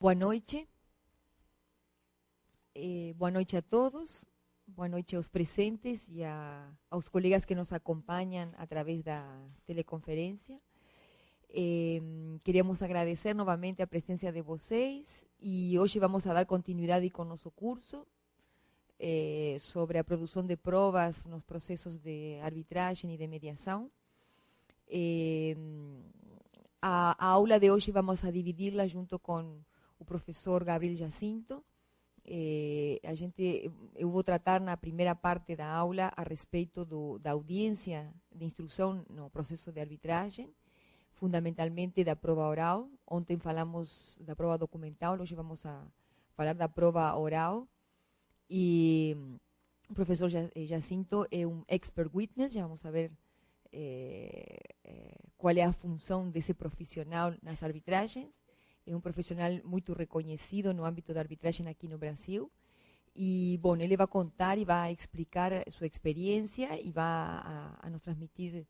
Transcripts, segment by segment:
Boa noite. Boa noite a todos. Boa noite aos presentes e aos colegas que nos acompanham através da teleconferência. Queríamos agradecer novamente a presença de vocês e hoje vamos a dar continuidade com nosso curso sobre a produção de provas nos processos de arbitragem e de mediação. A aula de hoje vamos a dividi-la junto com o professor Gabriel Jacinto. Eu vou tratar na primeira parte da aula a respeito da audiência de instrução no processo de arbitragem, fundamentalmente da prova oral. Ontem falamos da prova documental, hoje vamos a falar da prova oral. E o professor Jacinto é um expert witness, já vamos a ver qual é a função desse profissional nas arbitragens. É um profissional muito reconhecido no âmbito da arbitragem aqui no Brasil. E, bom, ele vai contar e vai explicar sua experiência e vai a nos transmitir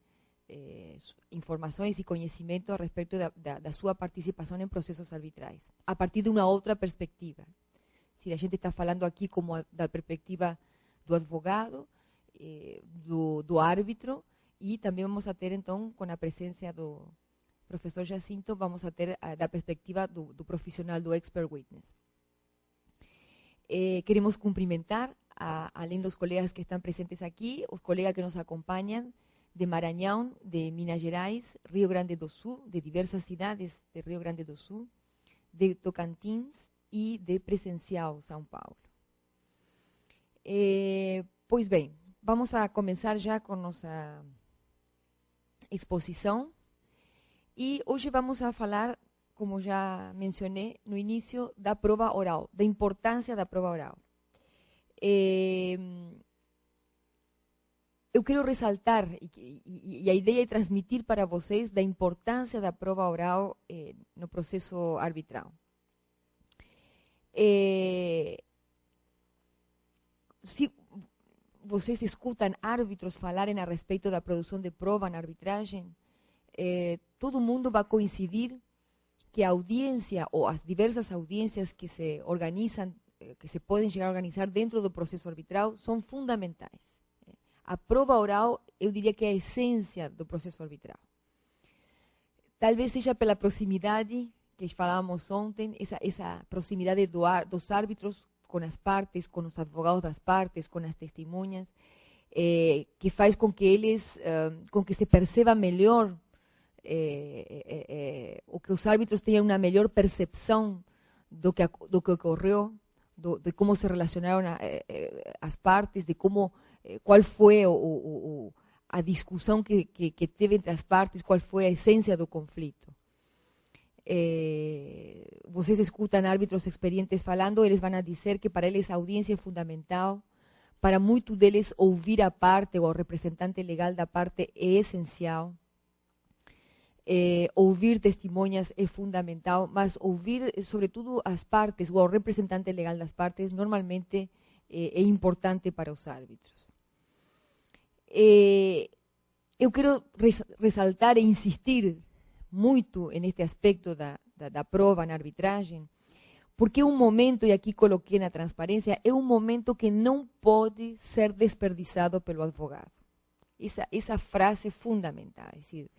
informações e conhecimento a respeito da sua participação em processos arbitrais, a partir de uma outra perspectiva. Se a gente está falando aqui como da perspectiva do advogado, do árbitro, e também vamos a ter, então, com a presença do professor Jacinto, vamos a ter da perspectiva do profissional, do expert witness. Queremos cumprimentar, além dos colegas que estão presentes aqui, os colegas que nos acompanham de Maranhão, de Minas Gerais, Rio Grande do Sul, de diversas cidades de Rio Grande do Sul, de Tocantins e de Presencial, São Paulo. Pois bem, vamos a começar já com nossa exposição. E hoje vamos a falar, como já mencionei no início, da prova oral, da importância da prova oral. Eu quero ressaltar, e a ideia é transmitir para vocês da importância da prova oral no processo arbitral. Se vocês escutam árbitros falarem a respeito da produção de prova na arbitragem, todo mundo vai coincidir que a audiência ou as diversas audiências que se organizam, que se podem chegar a organizar dentro do processo arbitral, são fundamentais. A prova oral, eu diria que é a essência do processo arbitral. Talvez seja pela proximidade que falávamos ontem, essa proximidade dos árbitros com as partes, com os advogados das partes, com as testemunhas, que faz com que eles, com que se perceba melhor, ou que os árbitros tenham uma melhor percepção do que ocorreu, de como se relacionaram as partes, de como, qual foi a discussão que teve entre as partes, qual foi a essência do conflito. Vocês escutam árbitros experientes falando, eles vão a dizer que para eles a audiência é fundamental, para muitos deles ouvir a parte ou o representante legal da parte é essencial. Ouvir testemunhas é fundamental, mas ouvir, sobretudo, as partes ou o representante legal das partes, normalmente é importante para os árbitros. Eu quero ressaltar e insistir muito neste aspecto da prova na arbitragem, porque é um momento, e aqui coloquei na transparência, é um momento que não pode ser desperdiçado pelo advogado. Essa frase é fundamental, é decir,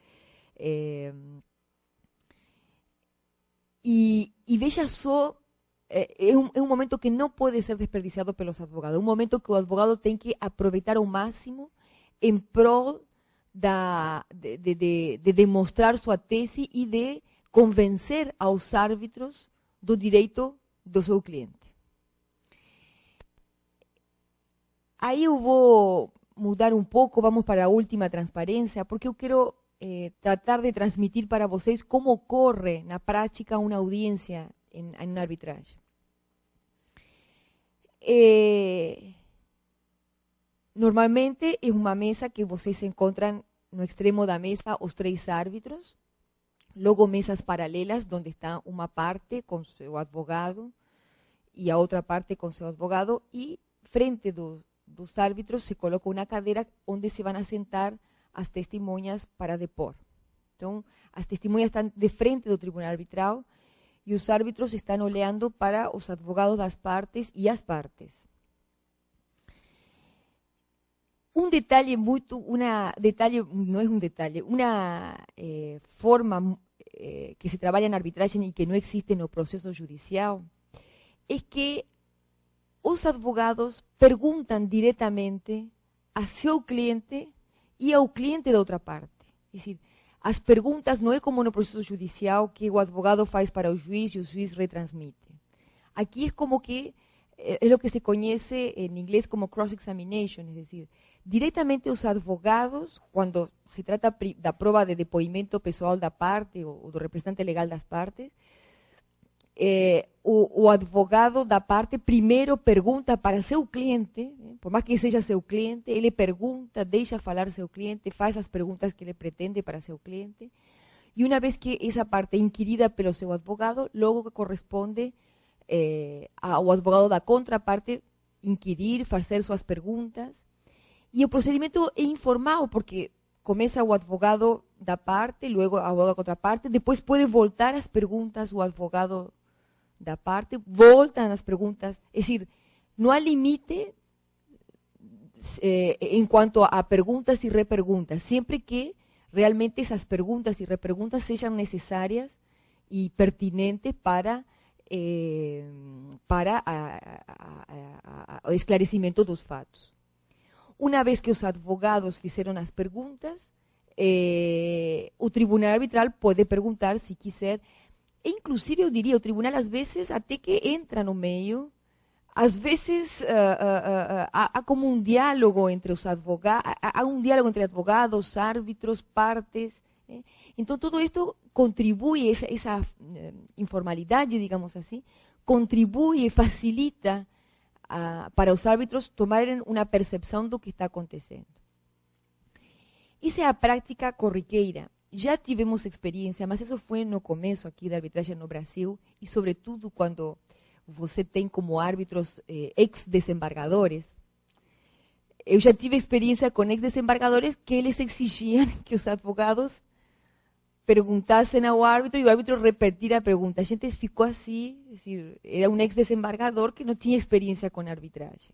e veja só, é um momento que não pode ser desperdiciado pelos advogados, um momento que o advogado tem que aproveitar ao máximo em prol de demonstrar sua tese e de convencer aos árbitros do direito do seu cliente. Aí eu vou mudar um pouco, vamos para a última transparência, porque eu quero tratar de transmitir para vocês como ocorre na prática uma audiência em uma arbitragem. Normalmente é uma mesa que vocês encontram no extremo da mesa os três árbitros, logo mesas paralelas, onde está uma parte com seu advogado e a outra parte com seu advogado, e frente dos árbitros se coloca uma cadeira onde se vão sentar as testemunhas para depor. Então, as testemunhas estão de frente do tribunal arbitral e os árbitros estão olhando para os advogados das partes e as partes. Un detalle no es un detalle, una forma que se trabalha na arbitragem e que não existe no processo judicial, é que os advogados perguntam diretamente a seu cliente e ao cliente da outra parte. É decir, as perguntas não é como no processo judicial que o advogado faz para o juiz e o juiz retransmite. Aqui é como que é o que se conhece em inglês como cross-examination, é decir, diretamente os advogados, quando se trata da prova de depoimento pessoal da parte ou do representante legal das partes, o advogado da parte primeiro pergunta para seu cliente, por mais que seja seu cliente, ele pergunta, deixa falar seu cliente, faz as perguntas que ele pretende para seu cliente, e uma vez que essa parte é inquirida pelo seu advogado, logo que corresponde ao advogado da contraparte inquirir, fazer suas perguntas, e o procedimento é informal, porque começa o advogado da parte, logo o advogado da contraparte, depois pode voltar as perguntas o advogado da parte, voltam as perguntas, é decir, não há limite em quanto a perguntas e reperguntas, sempre que realmente essas perguntas e reperguntas sejam necessárias e pertinentes para o esclarecimento dos fatos. Uma vez que os advogados fizeram as perguntas, o tribunal arbitral pode perguntar, se quiser, e inclusive eu diria, o tribunal às vezes até que entra no meio, às vezes há como um diálogo entre os advogados, há um diálogo entre advogados, árbitros, partes. Então tudo isto contribui, essa informalidade, digamos assim, contribui e facilita para os árbitros tomarem uma percepção do que está acontecendo. Essa é a prática corriqueira. Já tivemos experiência, mas isso foi no começo aqui da arbitragem no Brasil, e sobretudo quando você tem como árbitros ex-desembargadores. Eu já tive experiência com ex-desembargadores que eles exigiam que os advogados perguntassem ao árbitro e o árbitro repetir a pergunta. A gente ficou assim, é decir, era um ex-desembargador que não tinha experiência com arbitragem.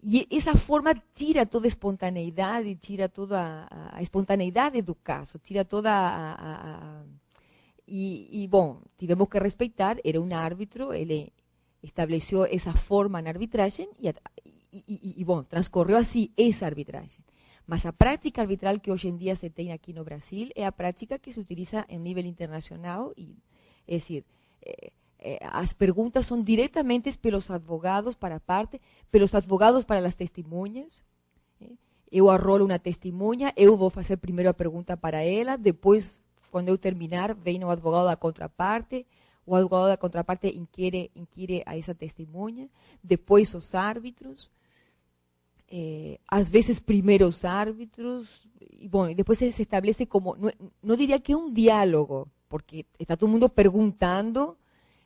E essa forma tira toda a espontaneidade, tira toda a espontaneidade do caso, tira toda bom, tivemos que respeitar, era um árbitro, ele estabeleceu essa forma na arbitragem e bom, transcorreu assim essa arbitragem. Mas a prática arbitral que hoje em dia se tem aqui no Brasil é a prática que se utiliza em nível internacional, é decir, as perguntas são diretamente pelos advogados para a parte, pelos advogados para as testemunhas. Eu arrolo uma testemunha, eu vou fazer primeiro a pergunta para ela, depois, quando eu terminar, vem o advogado da contraparte, o advogado da contraparte inquire a essa testemunha, depois os árbitros, às vezes primeiro os árbitros, e bom, depois se estabelece como, não diria que é um diálogo, porque está todo mundo perguntando,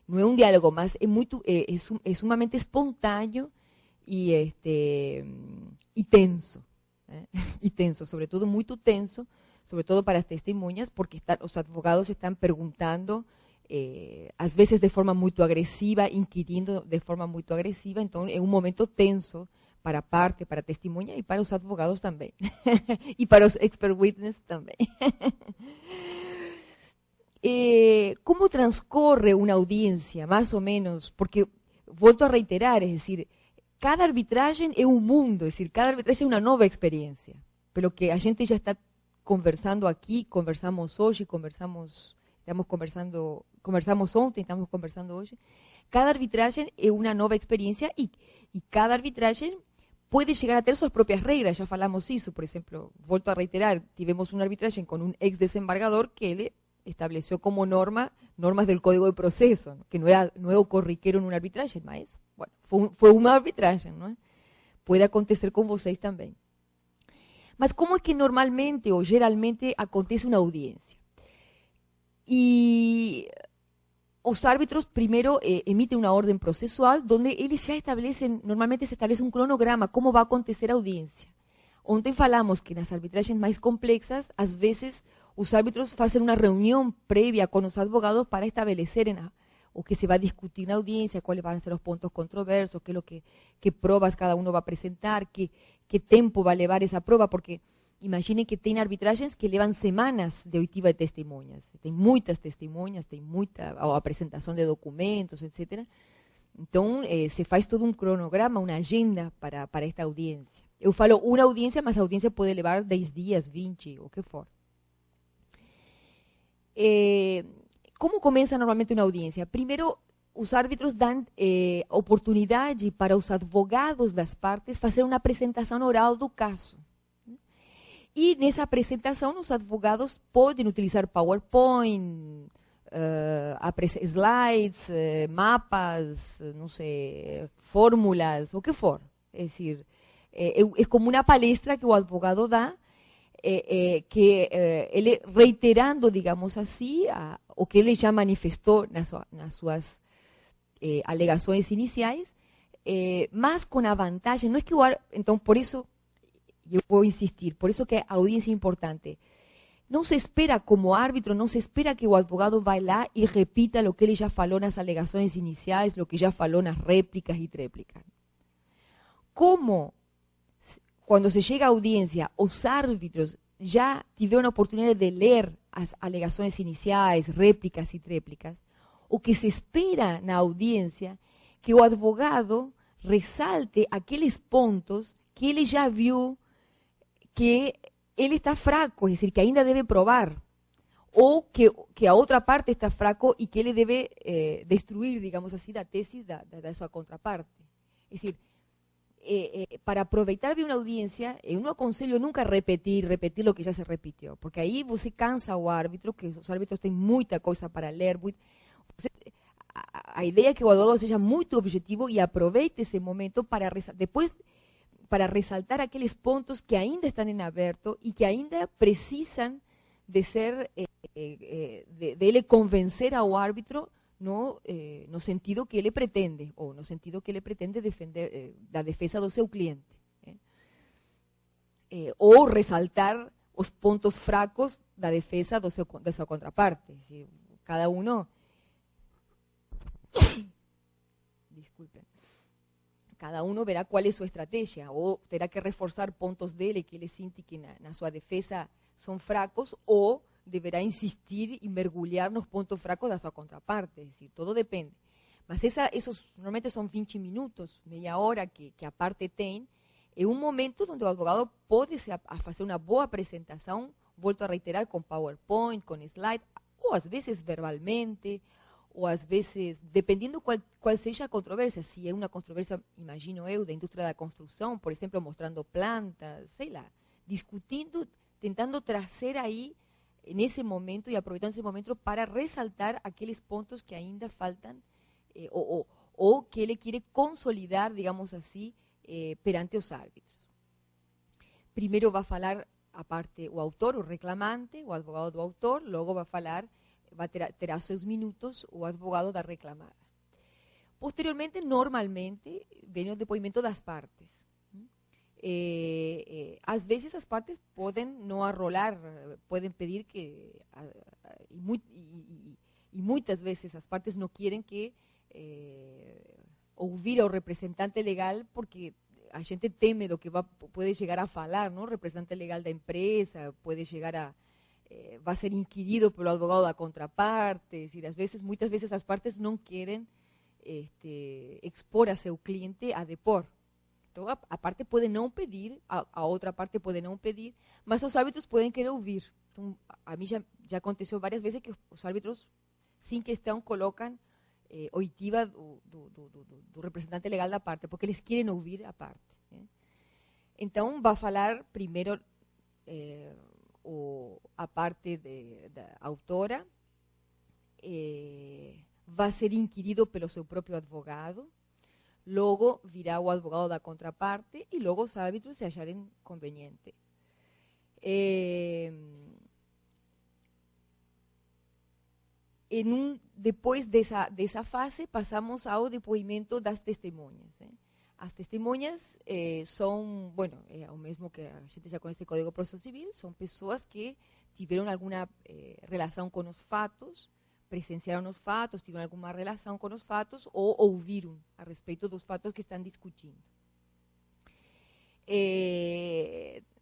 não é um diálogo, mas é sumamente espontâneo e tenso, e tenso, sobretudo muito tenso, sobretudo para as testemunhas, porque os advogados estão perguntando, às vezes de forma muito agressiva, inquirindo de forma muito agressiva, então é um momento tenso para a parte, para a testemunha e para os advogados também, e para os expert witnesses também. Como transcorre uma audiência, mais ou menos, porque, volto a reiterar, é decir, cada arbitragem é um mundo, é decir, cada arbitragem é uma nova experiência, pelo que a gente já está conversando aqui, conversamos hoje, conversamos ontem, estamos conversando hoje, cada arbitragem é uma nova experiência e cada arbitragem pode chegar a ter suas próprias regras, já falamos isso, por exemplo, volto a reiterar, tivemos uma arbitragem com um ex-desembargador que ele estableció como normas del Código de Proceso, que no é o corriqueiro numa arbitragem, mas bueno, foi uma arbitragem, não é? Pode acontecer com vocês também. Mas como é que normalmente ou geralmente acontece uma audiência? E os árbitros primeiro emitem uma ordem processual onde eles já estabelecem, normalmente se estabelece um cronograma, como vai acontecer a audiência. Ontem falamos que nas arbitragens mais complexas, às vezes os árbitros fazem uma reunião prévia com os advogados para estabelecerem o que se va a discutir na audiência, cuáles van a ser os pontos controversos, que provas cada uno va a presentar, que tempo vai levar essa prova, porque imaginem que tem arbitragens que levam semanas de oitiva de testemunhas. Tem muitas testemunhas, tem muita a apresentação de documentos, etc. Então, se faz todo um cronograma, uma agenda para esta audiência. Eu falo uma audiência, mas a audiência pode levar 10 dias, 20, o que for. Como começa normalmente uma audiência? Primeiro, os árbitros dão oportunidade para os advogados das partes fazer uma apresentação oral do caso. E nessa apresentação, os advogados podem utilizar PowerPoint, slides, mapas, não sei, fórmulas, o que for. É decir, é como uma palestra que o advogado dá, que ele reiterando, digamos assim, o que ele já manifestou nas suas alegações iniciais, mas com a vantagem, não é que então, por isso, eu vou insistir, por isso que a audiência é importante. Não se espera, como árbitro, não se espera que o advogado vá lá e repita o que ele já falou nas alegações iniciais, o que já falou nas réplicas e tréplicas. Como, quando se chega à audiência, os árbitros já tiveram a oportunidade de ler as alegações iniciais, réplicas e tréplicas, o que se espera na audiência que o advogado resalte aqueles pontos que ele já viu que ele está fraco, es decir, que ainda debe probar, ou que a outra parte está fraco e que ele debe destruir, digamos assim, da tesis da sua contraparte. Es decir, para aproveitar bem uma audiência, eu não aconselho nunca repetir o que já se repetiu, porque aí você cansa o árbitro, que os árbitros têm muita coisa para ler. A ideia é que o advogado seja muito objetivo e aproveite esse momento para depois para resaltar aqueles pontos que ainda estão em aberto e que ainda precisam de ser, de ele convencer ao árbitro no sentido que ele pretende, ou no sentido que ele pretende defender, da defesa do seu cliente. Ou resaltar os pontos fracos da defesa da sua contraparte. Cada uno... Disculpen. Cada uno verá qual é sua estratégia, ou terá que reforçar pontos dele que ele sente que na sua defesa são fracos, ou deverá insistir e mergulhar nos pontos fracos da sua contraparte. É decir, todo depende. Mas esos normalmente são 20 minutos, meia hora que a parte tem, é um momento onde o advogado pode fazer uma boa apresentação, volto a reiterar, com PowerPoint, com slide, ou às vezes verbalmente, ou às vezes, dependendo qual seja a controvérsia, se é uma controvérsia, imagino eu, da indústria da construção, por exemplo, mostrando plantas, sei lá, discutindo, tentando trazer aí, nesse momento, e aproveitando esse momento para resaltar aqueles pontos que ainda faltam, ou que ele quer consolidar, digamos assim, perante os árbitros. Primeiro vai falar a parte, o autor, o reclamante, o advogado do autor, logo vai falar, terá seus minutos o advogado da reclamada. Posteriormente, normalmente, vem o depoimento das partes. Às vezes as partes podem não arrolar, podem pedir que, e muitas vezes as partes não querem que ouvir ao representante legal, porque a gente teme do que pode chegar a falar, ¿no? O representante legal da empresa pode chegar a va a ser inquirido pelo advogado da contraparte, es decir, muitas vezes as partes não querem expor a seu cliente a depor. Então, a parte pode não pedir, a outra parte pode não pedir, mas os árbitros podem querer ouvir. Então, a mim já aconteceu várias vezes que os árbitros, sem questão, colocam oitiva do representante legal da parte, porque eles querem ouvir a parte. Então, vai falar primeiro a parte da autora, vai ser inquirido pelo seu próprio advogado, logo virá o advogado da contraparte e logo os árbitros se acharem conveniente. Depois dessa fase, passamos ao depoimento das testemunhas. As testemunhas são, bueno, é o mesmo que a gente já conhece o Código de Processo Civil, são pessoas que tiveram alguma relação com os fatos, presenciaram os fatos, tiveram alguma relação com os fatos ou ouviram a respeito dos fatos que estão discutindo.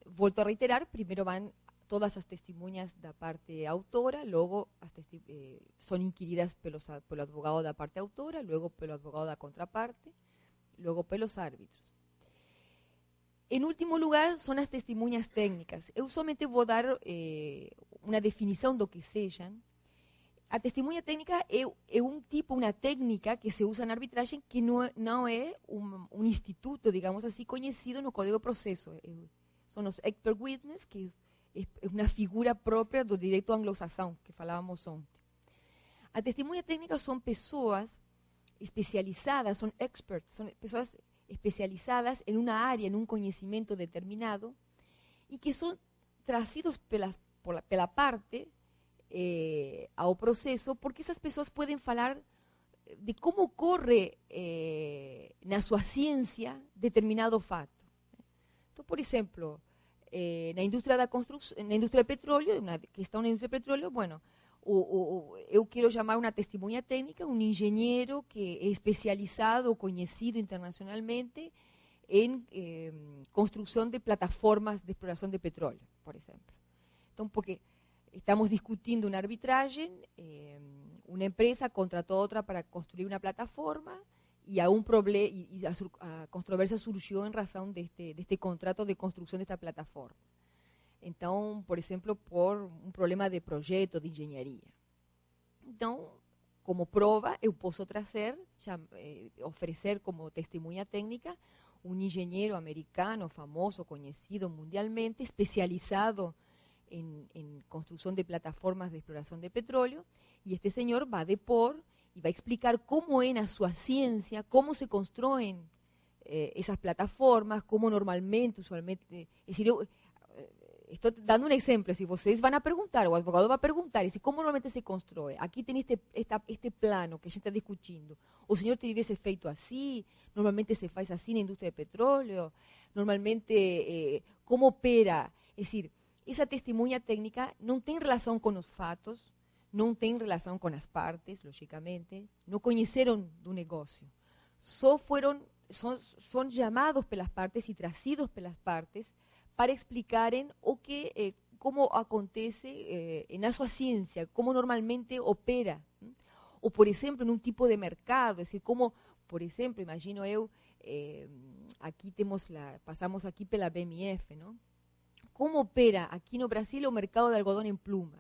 Volto a reiterar, primeiro vão todas as testemunhas da parte autora, logo são inquiridas pelo advogado da parte autora, logo pelo advogado da contraparte, logo pelos árbitros. Em último lugar, são as testemunhas técnicas. Eu somente vou dar uma definição do que sejam. A testemunha técnica é um tipo, uma técnica que se usa na arbitragem que não é um instituto, digamos assim, conhecido no Código de Processo. São os expert witness, que é uma figura própria do direito anglo-saxão, que falávamos ontem. A testemunha técnica são pessoas especializadas, são experts, são pessoas especializadas em uma área, em um conhecimento determinado, e que são trazidos pela parte ao processo, porque essas pessoas podem falar de como ocorre na sua ciência determinado fato. Então, por exemplo, na indústria da construção, na indústria de petróleo, na questão da indústria de petróleo, bueno, eu quero chamar uma testemunha técnica, um engenheiro que é especializado, conhecido internacionalmente em construção de plataformas de exploração de petróleo, por exemplo. Então, porque estamos discutindo uma arbitragem, uma empresa contratou outra para construir uma plataforma e há um problema, e a controvérsia surgiu em razão deste contrato de construção desta plataforma. Então, por exemplo, por um problema de projeto, de engenharia. Então, como prova, eu posso trazer, oferecer como testemunha técnica, um engenheiro americano famoso, conhecido mundialmente, especializado en construcción de plataformas de exploración de petróleo, y este señor va a depor y va a explicar cómo en su ciencia, cómo se construyen esas plataformas, cómo normalmente, usualmente, es decir, estoy dando un ejemplo, si ustedes van a preguntar, o el abogado va a preguntar, es decir, ¿cómo normalmente se construye? Aquí tiene este plano que a gente está discutindo. O señor te hubiese feito así, normalmente se hace así en la industria de petróleo, normalmente, ¿cómo opera? Es decir, essa testemunha técnica não tem relação com os fatos, não tem relação com as partes, logicamente, não conheceram do negócio. São chamados pelas partes e trazidos pelas partes para explicarem como acontece na sua ciência, como normalmente opera. Ou, por exemplo, em um tipo de mercado, é decir, como, por exemplo, imagino eu, aqui passamos aqui pela BMF, não? ¿Cómo opera aquí en Brasil el mercado de algodón en pluma?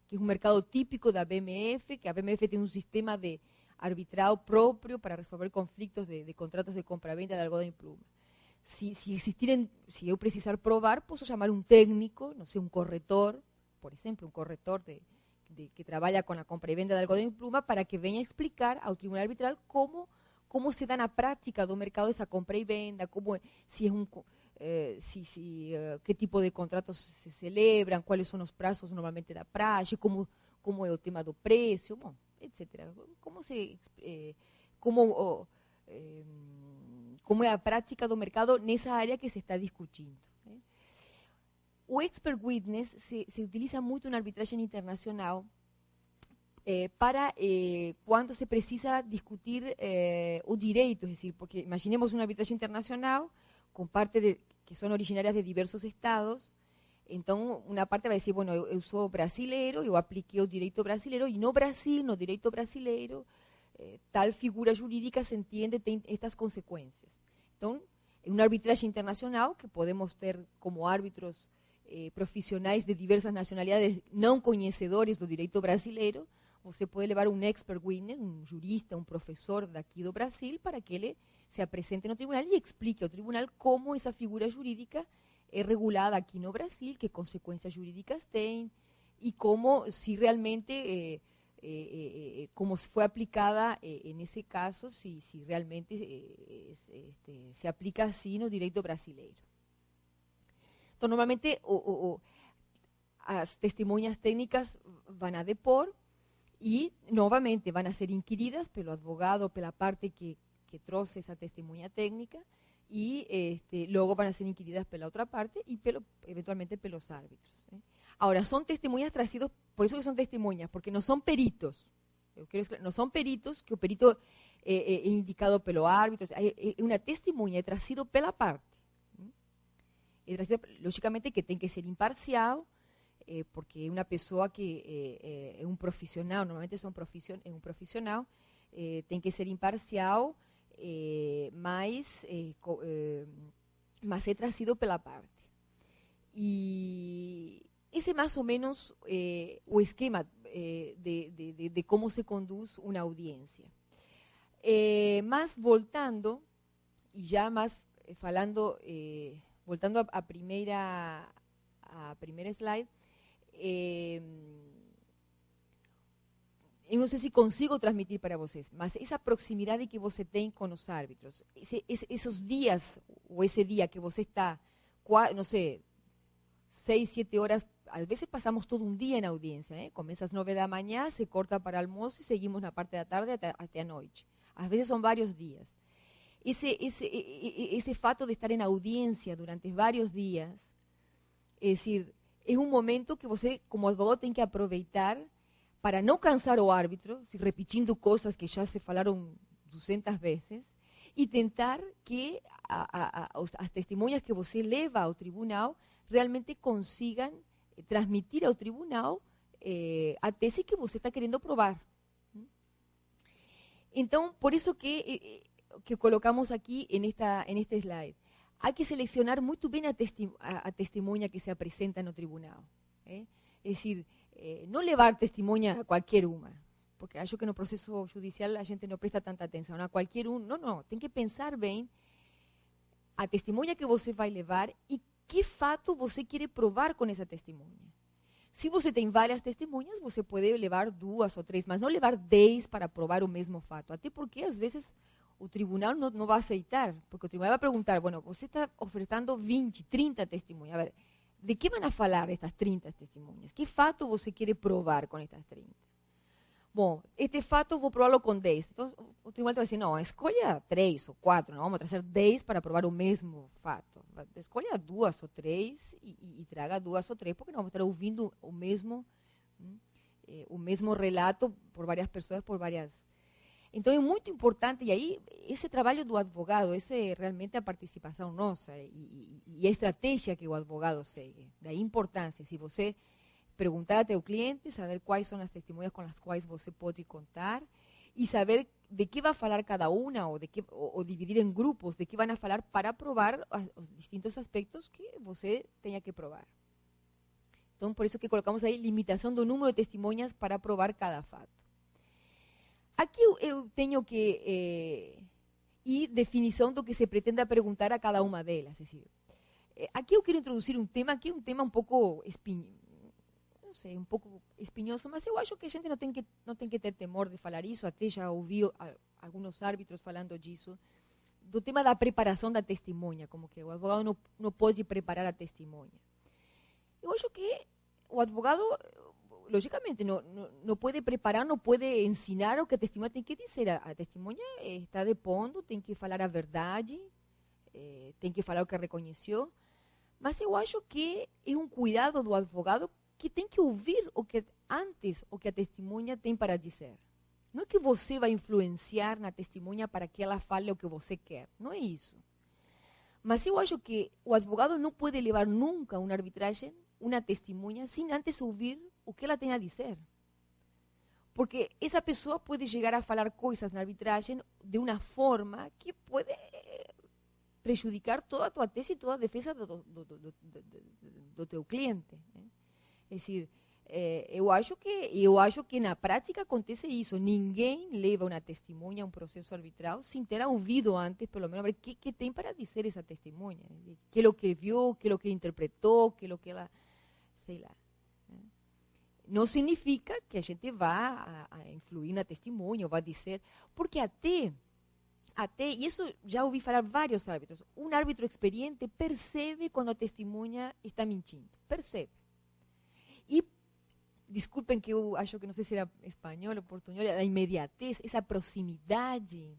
Que es un mercado típico de BMF, que a BMF tiene un sistema de arbitrado propio para resolver conflictos de contratos de compra-venta de algodón en pluma. Si yo precisar probar, puedo llamar un técnico, no sé, un corretor, por ejemplo, un corretor que trabaja con la compra y venta de algodón en pluma, para que venga a explicar al tribunal arbitral cómo se da na prática do mercado esa compra y venta, si es qué tipo de contratos se celebran, cuáles son los plazos normalmente da praxe, cómo es el tema do precio, bom, etc. Cómo es la práctica do mercado nessa área que se está discutindo. O expert witness se utiliza muito na arbitragem internacional para cuando se precisa discutir o direito, es decir, porque imaginemos una arbitragem internacional con parte que son originarias de diversos estados. Então, uma parte vai dizer, bueno, eu sou brasileiro, eu apliquei o direito brasileiro, e no Brasil, no direito brasileiro, tal figura jurídica se entende, tem estas consequências. Então, em uma arbitragem internacional, que podemos ter como árbitros profissionais de diversas nacionalidades não conhecedores do direito brasileiro, você pode levar um expert witness, um jurista, um professor daqui do Brasil, para que ele se apresente no tribunal e explique ao tribunal como essa figura jurídica é regulada aqui no Brasil, que consequências jurídicas tem, e como, se realmente, como foi aplicada nesse caso, se realmente se aplica assim no direito brasileiro. Então, normalmente, as testemunhas técnicas vão a depor e, novamente, vão a ser inquiridas pelo advogado, pela parte que trouxe essa testemunha técnica, e logo van a ser inquiridas pela outra parte e eventualmente pelos árbitros. Agora, são testemunhas trazidos, por isso que são testemunhas, porque não são peritos, No son peritos, que o perito é indicado pelo árbitro, é uma testemunha, é trazido pela parte. É trazido, logicamente que tem que ser imparcial, porque é uma pessoa que é um profissional, normalmente é um profissional, tem que ser imparcial, mas é trazido pela parte. E esse é mais ou menos o esquema de como se conduz uma audiência. Mas voltando, e já mais falando, voltando a primeira slide, eu não sei se consigo transmitir para vocês, mas essa proximidade que você tem com os árbitros, esses dias, ou esse dia que você está, não sei, 6, 7 horas, às vezes passamos todo um dia em audiência, começa às 9 da manhã, se corta para almoço e seguimos na parte da tarde até a noite. Às vezes são vários dias. Esse fato de estar em audiência durante vários dias, é decir, é um momento que você, como advogado, tem que aproveitar para não cansar o árbitro, repetindo coisas que já se falaram 200 vezes, e tentar que as testemunhas que você leva ao tribunal realmente consigam transmitir ao tribunal a tese que você está querendo provar. Então, por isso que colocamos aqui neste slide. Há que selecionar muito bem a testemunha que se apresenta no tribunal. É decir, não levar testemunha a qualquer uma, porque acho que no processo judicial a gente não presta tanta atenção a qualquer um. Não, tem que pensar bem a testemunha que você vai levar e que fato você quer provar com essa testemunha. Se você tem várias testemunhas, você pode levar 2 ou 3, mas não levar 10 para provar o mesmo fato. Até porque, às vezes, o tribunal não vai aceitar, porque o tribunal vai perguntar, bueno, você está ofertando 20, 30 testemunhas. A ver, de que vão falar estas 30 testemunhas? Que fato você quer provar com estas 30? Bom, este fato eu vou prová-lo com 10. Então, o tribunal vai dizer, não, escolha 3 ou 4, não vamos trazer 10 para provar o mesmo fato. Escolha 2 ou 3 e traga 2 ou 3, porque não vamos estar ouvindo o mesmo relato por várias pessoas, por várias... Então, é muito importante, e aí, esse trabalho do advogado, essa é realmente a participação nossa e a estratégia que o advogado segue. Daí a importância, se você perguntar a teu cliente, saber quais são as testemunhas com as quais você pode contar e saber de que vai falar cada uma ou dividir em grupos, de que vão falar para provar os distintos aspectos que você tenha que provar. Então, por isso que colocamos aí limitação do número de testemunhas para provar cada fato. Aqui eu tenho que ir definição do que se pretenda perguntar a cada uma delas. É decir, aqui eu quero introduzir um tema que é um tema um pouco um pouco espinhoso, mas eu acho que a gente não tem que ter temor de falar isso. Até já ouvi alguns árbitros falando disso, do tema da preparação da testemunha, como que o advogado não pode preparar a testemunha. Eu acho que o advogado, logicamente, não pode preparar, não pode ensinar o que a testemunha tem que dizer. A testemunha está depondo, tem que falar a verdade, tem que falar o que reconheceu, mas eu acho que é um cuidado do advogado que tem que ouvir o que a testemunha tem para dizer. Não é que você vai influenciar na testemunha para que ela fale o que você quer, não é isso. Mas eu acho que o advogado não pode levar nunca a uma arbitragem uma testemunha sem antes ouvir o que ela tem a dizer. Porque essa pessoa pode chegar a falar coisas na arbitragem de uma forma que pode prejudicar toda a tua tese e toda a defesa do teu cliente. É decir, eu acho que na prática acontece isso. Ninguém leva uma testemunha a um processo arbitral sem ter ouvido antes, pelo menos, ver o que tem para dizer essa testemunha. Que é o que viu, que é o que interpretou, que é o que ela... sei lá. Não significa que a gente vá a influir na testemunha, ou vá dizer... Porque até, e isso já ouvi falar vários árbitros, um árbitro experiente percebe quando a testemunha está mentindo. Percebe. E, desculpem que eu acho que não sei se era espanhol ou portunhol, a imediatez, essa proximidade.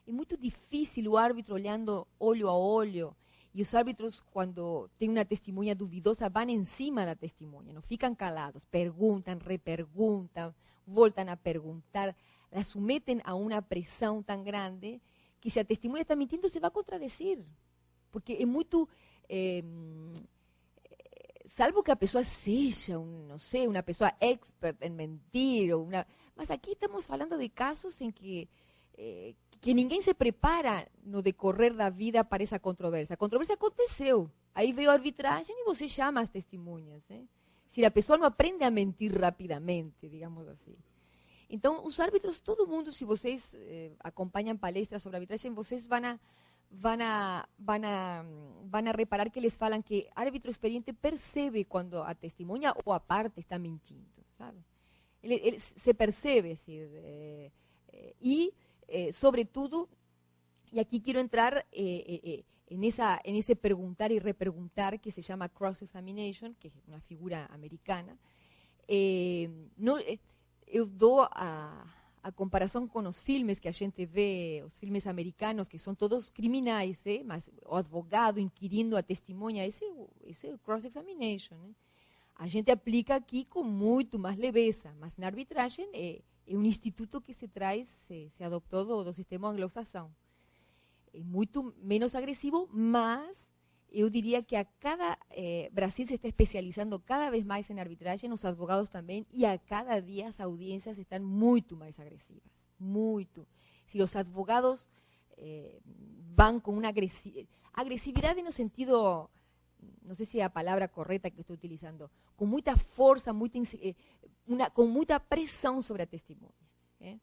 É muito difícil o árbitro olhando olho a olho. E os árbitros, quando tem uma testemunha duvidosa, vão em cima da testemunha, não ficam calados, perguntam, reperguntam, voltam a perguntar, la sometem a uma pressão tão grande que se a testemunha está mentindo, se vai contradizer. Porque é muito... salvo que a pessoa seja, não sei, uma pessoa expert em mentir, mas aqui estamos falando de casos em que ninguém se prepara no decorrer da vida para essa controvérsia. A controvérsia aconteceu, aí veio a arbitragem e você chama as testemunhas. Se a pessoa não aprende a mentir rapidamente, digamos assim. Então, os árbitros, todo mundo, se vocês acompanham palestras sobre arbitragem, vocês vão a reparar que eles falam que árbitro experiente percebe quando a testemunha ou a parte está mentindo, sabe? Ele se percebe, es decir, y sobre todo, y aquí quiero entrar en ese preguntar y repreguntar que se llama cross-examination, que es una figura americana. Eu dou a comparação com os filmes que a gente vê, os filmes americanos, que são todos criminais, mas o advogado inquirindo a testemunha, esse é o cross-examination. A gente aplica aqui com muito mais leveza, mas na arbitragem é um instituto que se traz, se adoptou do sistema anglo-saxão. É muito menos agressivo, mas eu diria que Brasil se está especializando cada vez mais em arbitragem, os advogados também, e a cada dia as audiências estão muito mais agressivas, muito. Se os advogados vão com uma agressividade no sentido, não sei se é a palavra correta que estou utilizando, com muita força, com muita pressão sobre a testemunha. É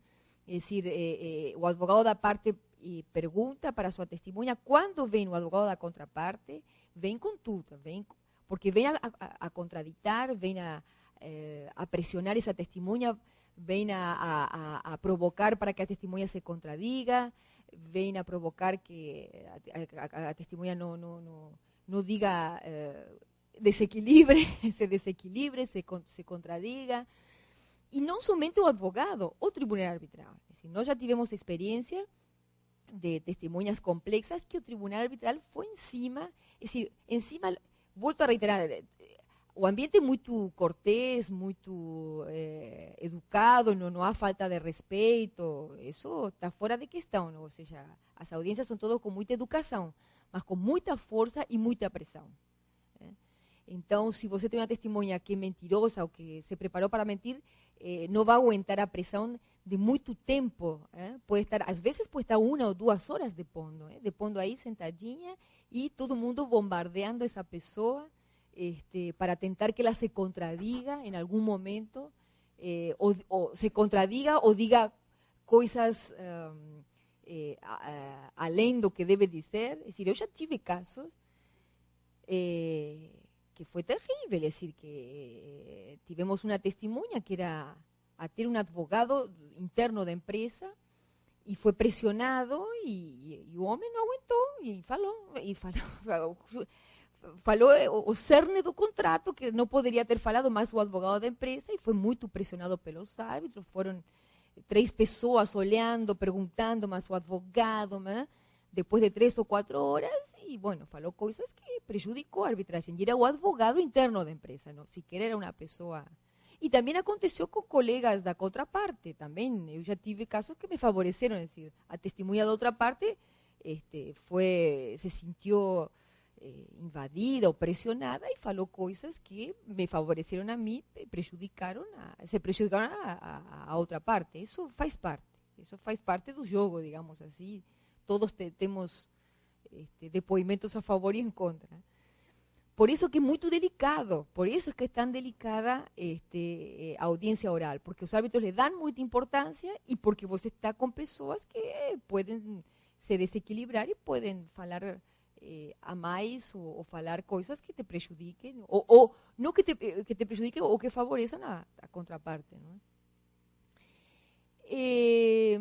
decir, o advogado da parte pergunta para sua testemunha, quando vem o advogado da contraparte, vem com tudo, porque vem a contraditar, vem a pressionar essa testemunha, vem a provocar para que a testemunha se contradiga, vem a provocar que a testemunha não diga se desequilibre, se contradiga. E não somente o advogado, o tribunal arbitral. Nós já tivemos experiência de testemunhas complexas que o tribunal arbitral foi volto a reiterar, o ambiente é muito cortés, muito educado, não há falta de respeito, isso está fora de questão, ou seja, as audiências são todas com muita educação, mas com muita força e muita pressão. Então, se você tem uma testemunha que é mentirosa ou que se preparou para mentir, não vai aguentar a pressão de muito tempo. Às vezes pode estar 1 ou 2 horas depondo aí sentadinha e todo mundo bombardeando essa pessoa para tentar que ela se contradiga em algum momento, ou se contradiga ou diga coisas além do que deve dizer. É decir, eu já tive casos que foi terrível, es decir, que tivemos uma testemunha que era a ter um advogado interno da empresa e foi pressionado e o homem não aguentou e falou o cerne do contrato, que não poderia ter falado mais o advogado da empresa, e foi muito pressionado pelos árbitros. Foram 3 pessoas olhando, perguntando, mas o advogado, depois de 3 ou 4 horas, e, bueno, falou coisas que prejudicou a arbitragem. E era o advogado interno da empresa, não sequer era uma pessoa. E também aconteceu com colegas da contraparte, também. Eu já tive casos que me favoreceram, é decir, a testemunha da outra parte se sentiu invadida ou pressionada e falou coisas que me favoreceram a mim, se prejudicaram a outra parte. Isso faz parte do jogo, digamos assim. Todos temos depoimentos a favor e em contra. Por isso que é muito delicado, por isso é que é tão delicada a audiência oral, porque os árbitros lhe dão muita importância e porque você está com pessoas que podem se desequilibrar e podem falar a mais ou falar coisas que te prejudiquem, ou não que te prejudiquem ou que favoreçam a contraparte. Não é?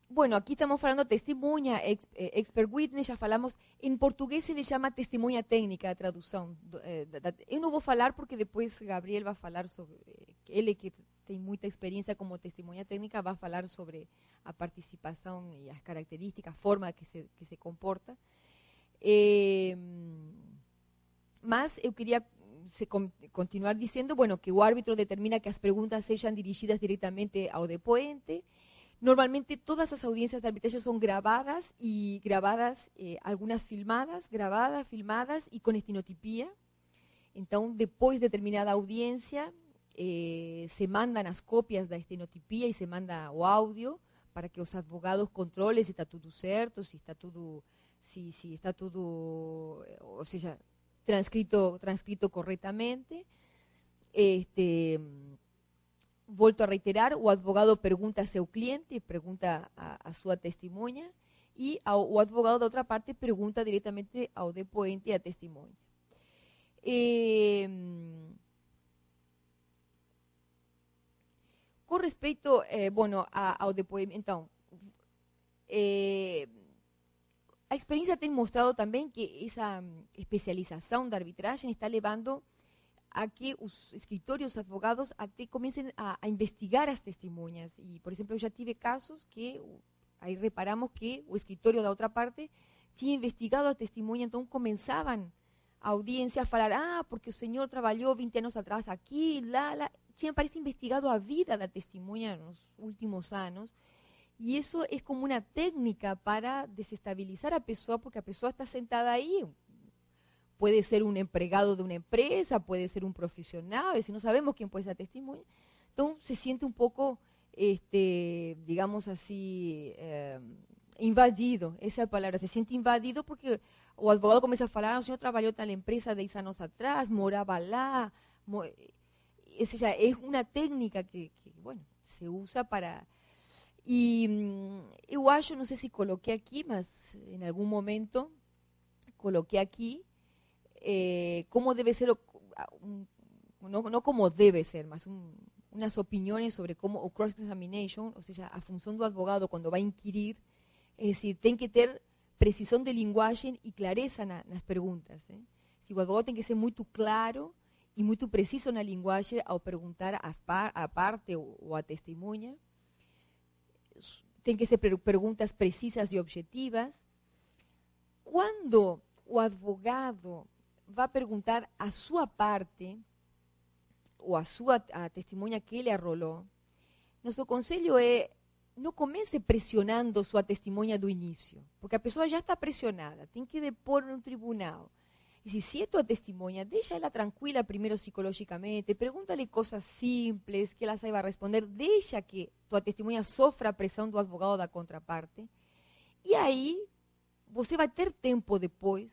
Bueno, aquí estamos hablando de testemunha, expert witness, ya falamos. En portugués se le llama testemunha técnica, a traducción. Eu não vou falar porque depois Gabriel vai falar sobre, ele que tem muita experiência como testemunha técnica, vai falar sobre a participação e as características, a forma que se comporta. Mas eu queria continuar diciendo, bueno, que o árbitro determina que as perguntas sejam dirigidas directamente ao depoente. Normalmente todas as audiências de arbitragem são gravadas, algumas filmadas, e com estenotipia. Então, depois de terminada a audiência, se mandam as cópias da estenotipia e se manda o áudio para que os advogados controlem se está tudo certo, se está tudo, ou seja, transcrito corretamente. Volto a reiterar, o advogado pergunta a seu cliente, pergunta a sua testemunha, e o advogado da outra parte pergunta diretamente ao depoente e à testemunha. Com respeito ao depoimento, então, a experiência tem mostrado também que essa especialização da arbitragem está levando a que os escritórios, os advogados, até comecem a investigar as testemunhas. E, por exemplo, eu já tive casos que, aí reparamos que o escritório da outra parte tinha investigado a testemunha, então começavam a audiência a falar, porque o senhor trabalhou 20 anos atrás aqui, tinha, parece, investigado a vida da testemunha nos últimos anos. E isso é como uma técnica para desestabilizar a pessoa, porque a pessoa está sentada aí. Puede ser un empleado de una empresa, puede ser un profesional, si no sabemos quién puede ser testimonio. Entonces se siente un poco, digamos así, invadido, esa es la palabra, se siente invadido porque o advogado comienza a falar, el señor trabajó en tal empresa 10 años atrás, moraba lá, es una técnica que, bueno, se usa para... Y yo acho, no sé si coloqué aquí, mas en algún momento coloqué aquí, cómo debe ser, no como debe ser, más unas opiniones sobre cómo o cross-examination, o sea, a función do advogado cuando va a inquirir, es decir, tiene que tener precisión de linguagem y clareza nas perguntas. Si o advogado tiene que ser muy claro y muy preciso na linguagem ao perguntar a parte o a testemunha, tem que ser perguntas precisas e objetivas. Quando o advogado vai perguntar a sua parte, ou a testemunha que ele arrolou, nosso conselho é não comece pressionando sua testemunha do início, porque a pessoa já está pressionada, tem que depor no tribunal. E se é tua testemunha, deixa ela tranquila primeiro psicologicamente, pergunta-lhe coisas simples, que ela saiba responder, deixa que tua testemunha sofra a pressão do advogado da contraparte, e aí você vai ter tempo depois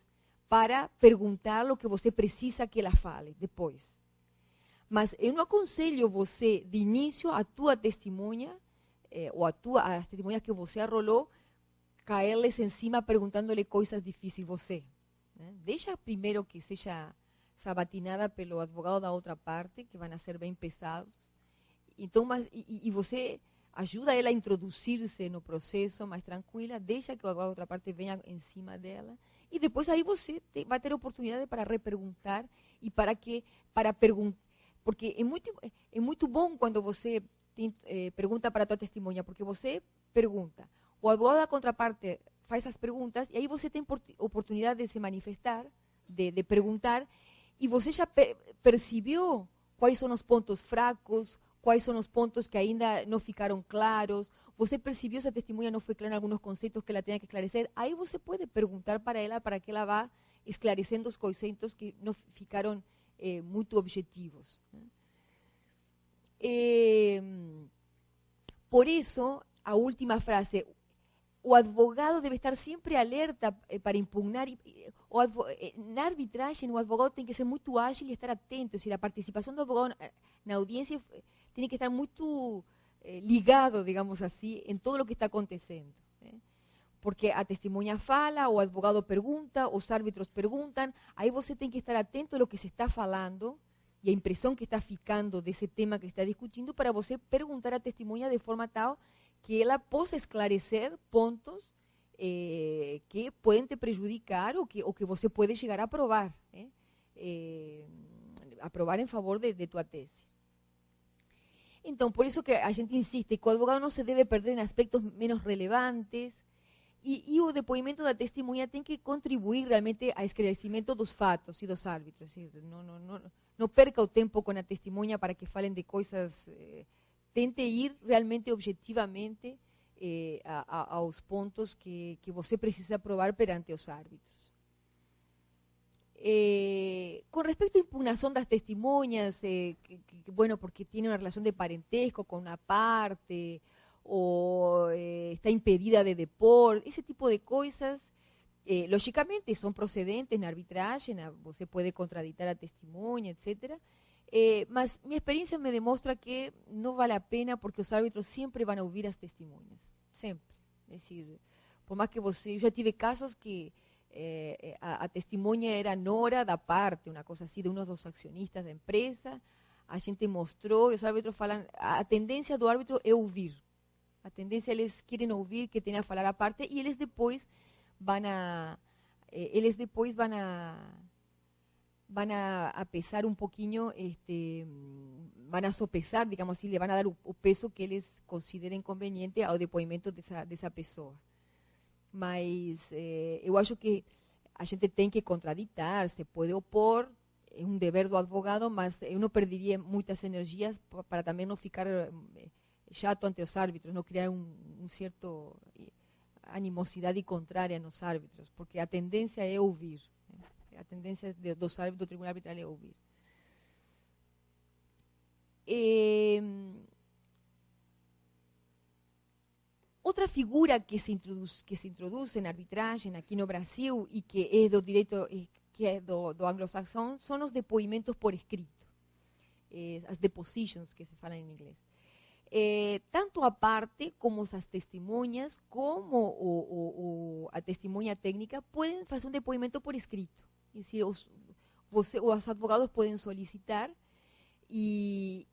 para perguntar o que você precisa que ela fale depois. Mas eu não aconselho você, de início, a tua testemunha, ou as testemunhas que você arrolou, cair-lhes em cima perguntando-lhe coisas difíceis você. Deixa primeiro que seja sabatinada pelo advogado da outra parte, que vão ser bem pesados. Então, e você ajuda ela a introduzir-se no processo mais tranquila, deixa que a outra parte venha em cima dela, e depois aí você vai ter oportunidade para reperguntar e para perguntar, porque é muito bom quando você pergunta para a tua testemunha, porque você pergunta, o advogado da contraparte faz as perguntas e aí você tem oportunidade de se manifestar, de perguntar, e você já percebeu quais são os pontos fracos, quais são os pontos que ainda não ficaram claros, você percebeu se a testemunha não foi clara em alguns conceitos que ela tenha que esclarecer, aí você pode perguntar para ela para que ela vá esclarecendo os conceitos que não ficaram muito objetivos. Por isso, a última frase, o advogado deve estar sempre alerta para impugnar. Na arbitragem, o advogado tem que ser muito ágil e estar atento, é decir, a participação do advogado na audiência tem que estar muito ligado, digamos assim, em todo o que está acontecendo. Porque a testemunha fala, o advogado pergunta, os árbitros perguntam, aí você tem que estar atento ao que se está falando e a impressão que está ficando desse tema que está discutindo para você perguntar à testemunha de forma tal que ela possa esclarecer pontos que podem te prejudicar ou que você pode chegar a aprovar, aprovar em favor de tua tese. Então, por isso que a gente insiste que o advogado não se deve perder em aspectos menos relevantes E o depoimento da testemunha tem que contribuir realmente ao esclarecimento dos fatos e dos árbitros. Não perca o tempo com a testemunha para que falem de coisas. Tente ir realmente objetivamente aos pontos que você precisa provar perante os árbitros. Com respeito à impugnação das testemunhas, bueno, porque tiene uma relação de parentesco com uma parte, ou está impedida de depor, esse tipo de coisas, lógicamente são procedentes na arbitragem, você pode contraditar a testemunha, etc. Mas minha experiência me demonstra que não vale a pena porque os árbitros sempre vão ouvir as testemunhas, sempre. É decir, por mais que eu já tive casos que a testemunha era nora da parte, uma coisa assim, de um dos acionistas da empresa, a gente mostrou, e os árbitros falam, a tendência do árbitro é ouvir. A tendência, eles querem ouvir que tem a falar a parte e eles depois vão a pesar um pouquinho, vão a sopesar, digamos assim, le vão a dar o peso que eles considerem conveniente ao depoimento dessa pessoa. Mas eu acho que a gente tem que contraditar, se pode opor, é um dever do advogado, mas eu não perderia muitas energias para também não ficar chato ante os árbitros, não criar um certo animosidade contrária nos árbitros, porque a tendência é ouvir. A tendência dos árbitros do tribunal arbitral é ouvir. Outra figura que se introduz na arbitragem aqui no Brasil e que é do direito, que é do anglo-saxão, são os depoimentos por escrito, as depositions que se fala em inglês. Tanto a parte como as testemunhas, como a testemunha técnica, podem fazer um depoimento por escrito. É decir, os advogados podem solicitar e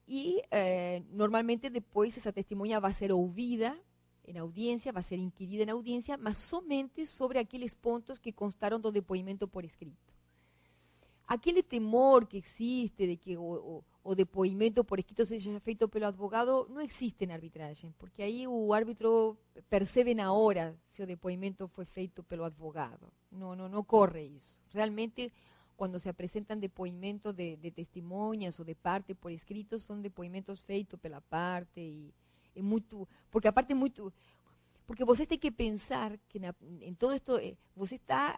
normalmente depois essa testemunha vai ser ouvida em audiência, vai ser inquirida em audiência, mas somente sobre aqueles pontos que constaram do depoimento por escrito. Aquele temor que existe de que o depoimento por escrito seja feito pelo advogado não existe na arbitragem, porque aí o árbitro percebe na hora se o depoimento foi feito pelo advogado. Não ocorre isso. Realmente, quando se apresentam depoimentos de testemunhas ou de parte por escrito, são depoimentos feitos pela parte e é muito, porque a parte é muito. Porque você tem que pensar que em todo esto, você está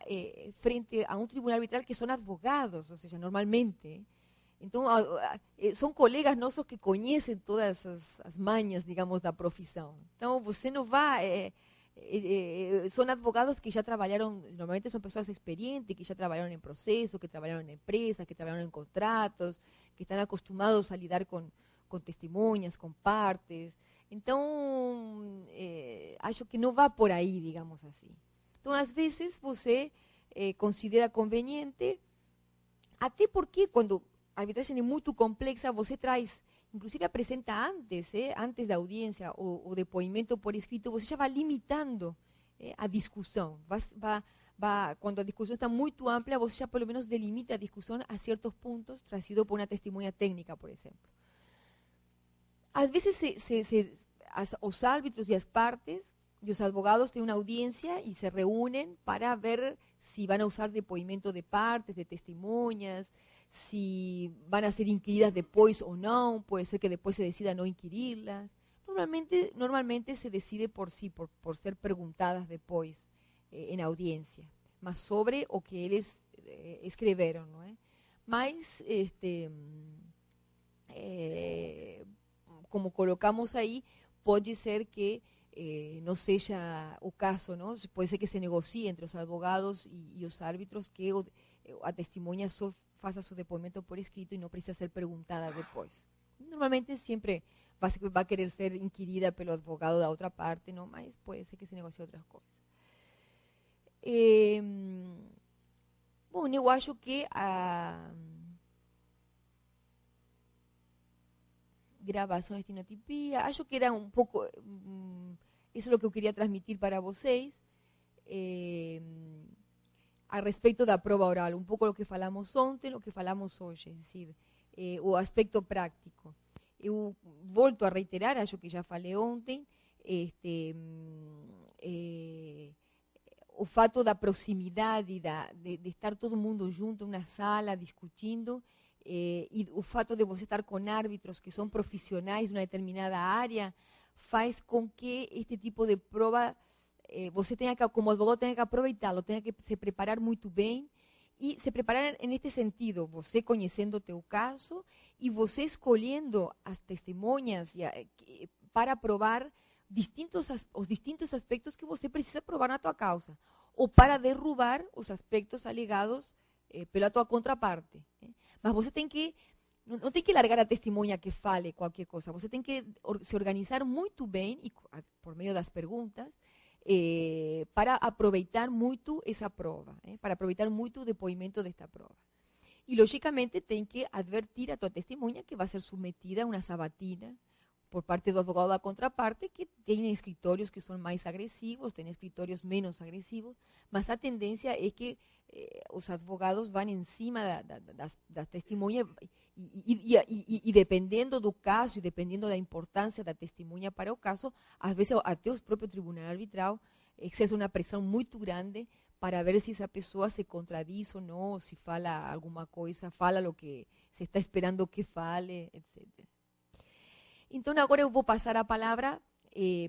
frente a um tribunal arbitral que são advogados, ou seja, normalmente. Então, são colegas nossos que conhecem todas as manhas, digamos, da profissão. Então, você não vai... são advogados que já trabalharam, normalmente são pessoas experientes, que já trabalharam em processo, que trabalharam em empresas, que trabalharam em contratos, que estão acostumados a lidar com testemunhas, com partes. Então, acho que não vai por aí, digamos assim. Então, às vezes, você considera conveniente, até porque quando a arbitragem é muito complexa, você traz, inclusive apresenta antes da audiência, o depoimento por escrito, você já vai limitando a discussão. Quando a discussão está muito ampla, você já pelo menos delimita a discussão a certos pontos, trazido por uma testemunha técnica, por exemplo. Às vezes os árbitros e as partes e os advogados têm uma audiência e se reúnem para ver se vão a usar depoimento de partes, de testemunhas, se vão a ser inquiridas depois ou não, pode ser que depois se decida não inquirirlas. Normalmente se decide por ser perguntadas depois em audiência, mas sobre o que eles escreveram, não é? Mas, como colocamos aí, pode ser que não seja o caso, não? Pode ser que se negocie entre os advogados e os árbitros que a testemunha só faça seu depoimento por escrito e não precisa ser perguntada depois. Normalmente sempre vai querer ser inquirida pelo advogado da outra parte, não? Mas pode ser que se negocie outras coisas. Bom, eu acho que a gravação de estenotipia, acho que era um pouco, isso é o que eu queria transmitir para vocês, a respeito da prova oral, um pouco o que falamos ontem, o que falamos hoje, é decir, o aspecto prático. Eu volto a reiterar, acho que já falei ontem, o fato da proximidade, de estar todo mundo junto em uma sala discutindo, e o fato de você estar com árbitros que são profissionais de uma determinada área, faz com que este tipo de prova, você tenha que, como advogado, tenha que aproveitá-lo, tenha que se preparar muito bem, e se preparar neste sentido, você conhecendo o teu caso, e você escolhendo as testemunhas para provar os distintos aspectos que você precisa provar na tua causa, ou para derrubar os aspectos alegados pela tua contraparte. Mas você tem que, não tem que largar a testemunha que fale qualquer coisa, você tem que se organizar muito bem, e por meio das perguntas, para aproveitar muito essa prova, para aproveitar muito o depoimento desta prova. E, logicamente, tem que advertir a tua testemunha que vai ser submetida a uma sabatina por parte do advogado da contraparte, que tem escritórios que são mais agressivos, tem escritórios menos agressivos, mas a tendência é que os advogados vão em cima das testemunhas e dependendo do caso e dependendo da importância da testemunha para o caso, às vezes até o próprio tribunal arbitral exerce uma pressão muito grande para ver se essa pessoa se contradiz ou não, se fala alguma coisa, fala o que se está esperando que fale, etc. Então, agora eu vou passar a palavra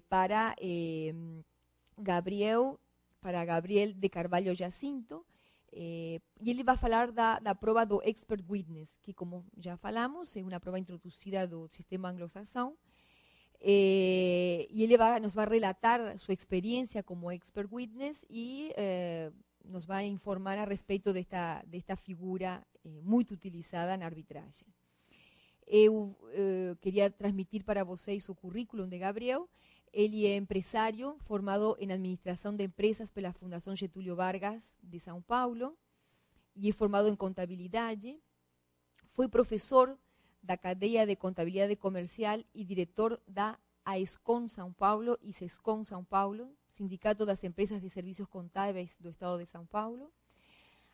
para Gabriel de Carvalho Jacinto, e ele vai falar da prova do Expert Witness, que, como já falamos, é uma prova introduzida do sistema anglo-saxão, e ele nos vai relatar sua experiência como Expert Witness e nos vai informar a respeito desta figura muito utilizada na arbitragem. Eu queria transmitir para vocês o currículo de Gabriel. Ele é empresário formado em administração de empresas pela Fundação Getúlio Vargas de São Paulo e é formado em contabilidade. Foi professor da cadeia de contabilidade comercial e diretor da AESCON São Paulo e SESCON São Paulo, Sindicato das Empresas de Serviços Contábeis do Estado de São Paulo.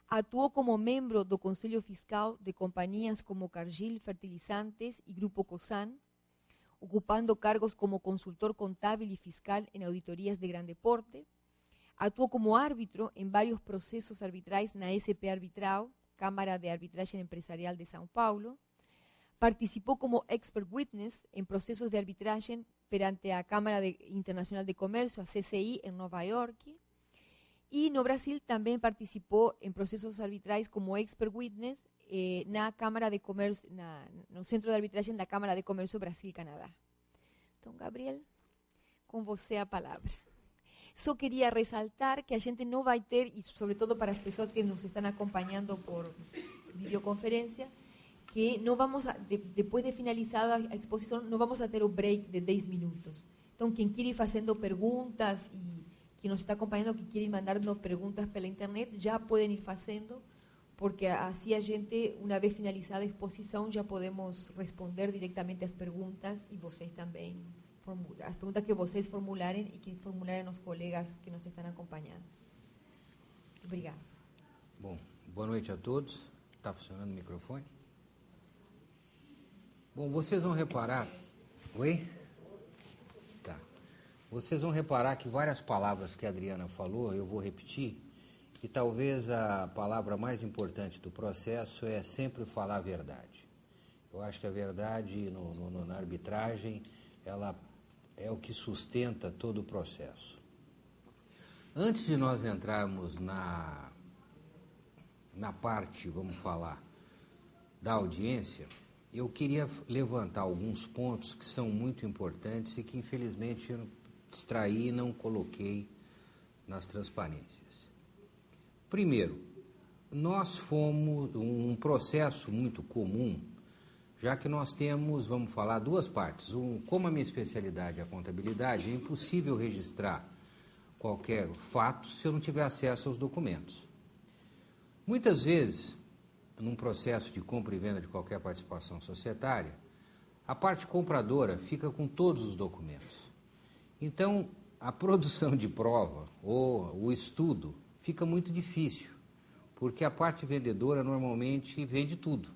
Atuou como membro do Conselho Fiscal de companhias como Cargill Fertilizantes e Grupo Cosan, ocupando cargos como consultor contábil e fiscal em auditorias de grande porte. Atuou como árbitro em vários processos arbitrais na SP Arbitral, Cámara de Arbitragem Empresarial de São Paulo. Participou como expert witness em processos de arbitragem perante a Cámara Internacional de Comércio, a CCI, em Nova York. E no Brasil também participou em processos arbitrais como expert witness na Câmara de Comércio, no Centro de Arbitragem da Câmara de Comércio Brasil-Canadá. Então, Gabriel, com você a palavra. Só queria ressaltar que a gente não vai ter, e sobretudo para as pessoas que nos estão acompanhando por videoconferência, que não vamos depois de finalizada a exposição, não vamos a ter o break de 10 minutos. Então, quem quer ir fazendo perguntas e que nos está acompanhando, que quieren mandarnos preguntas pela internet, já podem ir fazendo, porque assim a gente, uma vez finalizada a exposição, já podemos responder diretamente as perguntas e vocês também, as perguntas que vocês formularem e que formularem os colegas que nos estão acompanhando. Obrigada. Bom, boa noite a todos. Está funcionando o microfone? Bom, vocês vão reparar... Oi? Vocês vão reparar que várias palavras que a Adriana falou, eu vou repetir, e talvez a palavra mais importante do processo é sempre falar a verdade. Eu acho que a verdade na arbitragem, ela é o que sustenta todo o processo. Antes de nós entrarmos na parte, vamos falar, da audiência, eu queria levantar alguns pontos que são muito importantes e que, infelizmente, eu distraí e não coloquei nas transparências. Primeiro, nós fomos um processo muito comum, já que nós temos, vamos falar, duas partes. Como a minha especialidade é a contabilidade, é impossível registrar qualquer fato se eu não tiver acesso aos documentos. Muitas vezes, num processo de compra e venda de qualquer participação societária, a parte compradora fica com todos os documentos. Então, a produção de prova ou o estudo fica muito difícil, porque a parte vendedora normalmente vende tudo,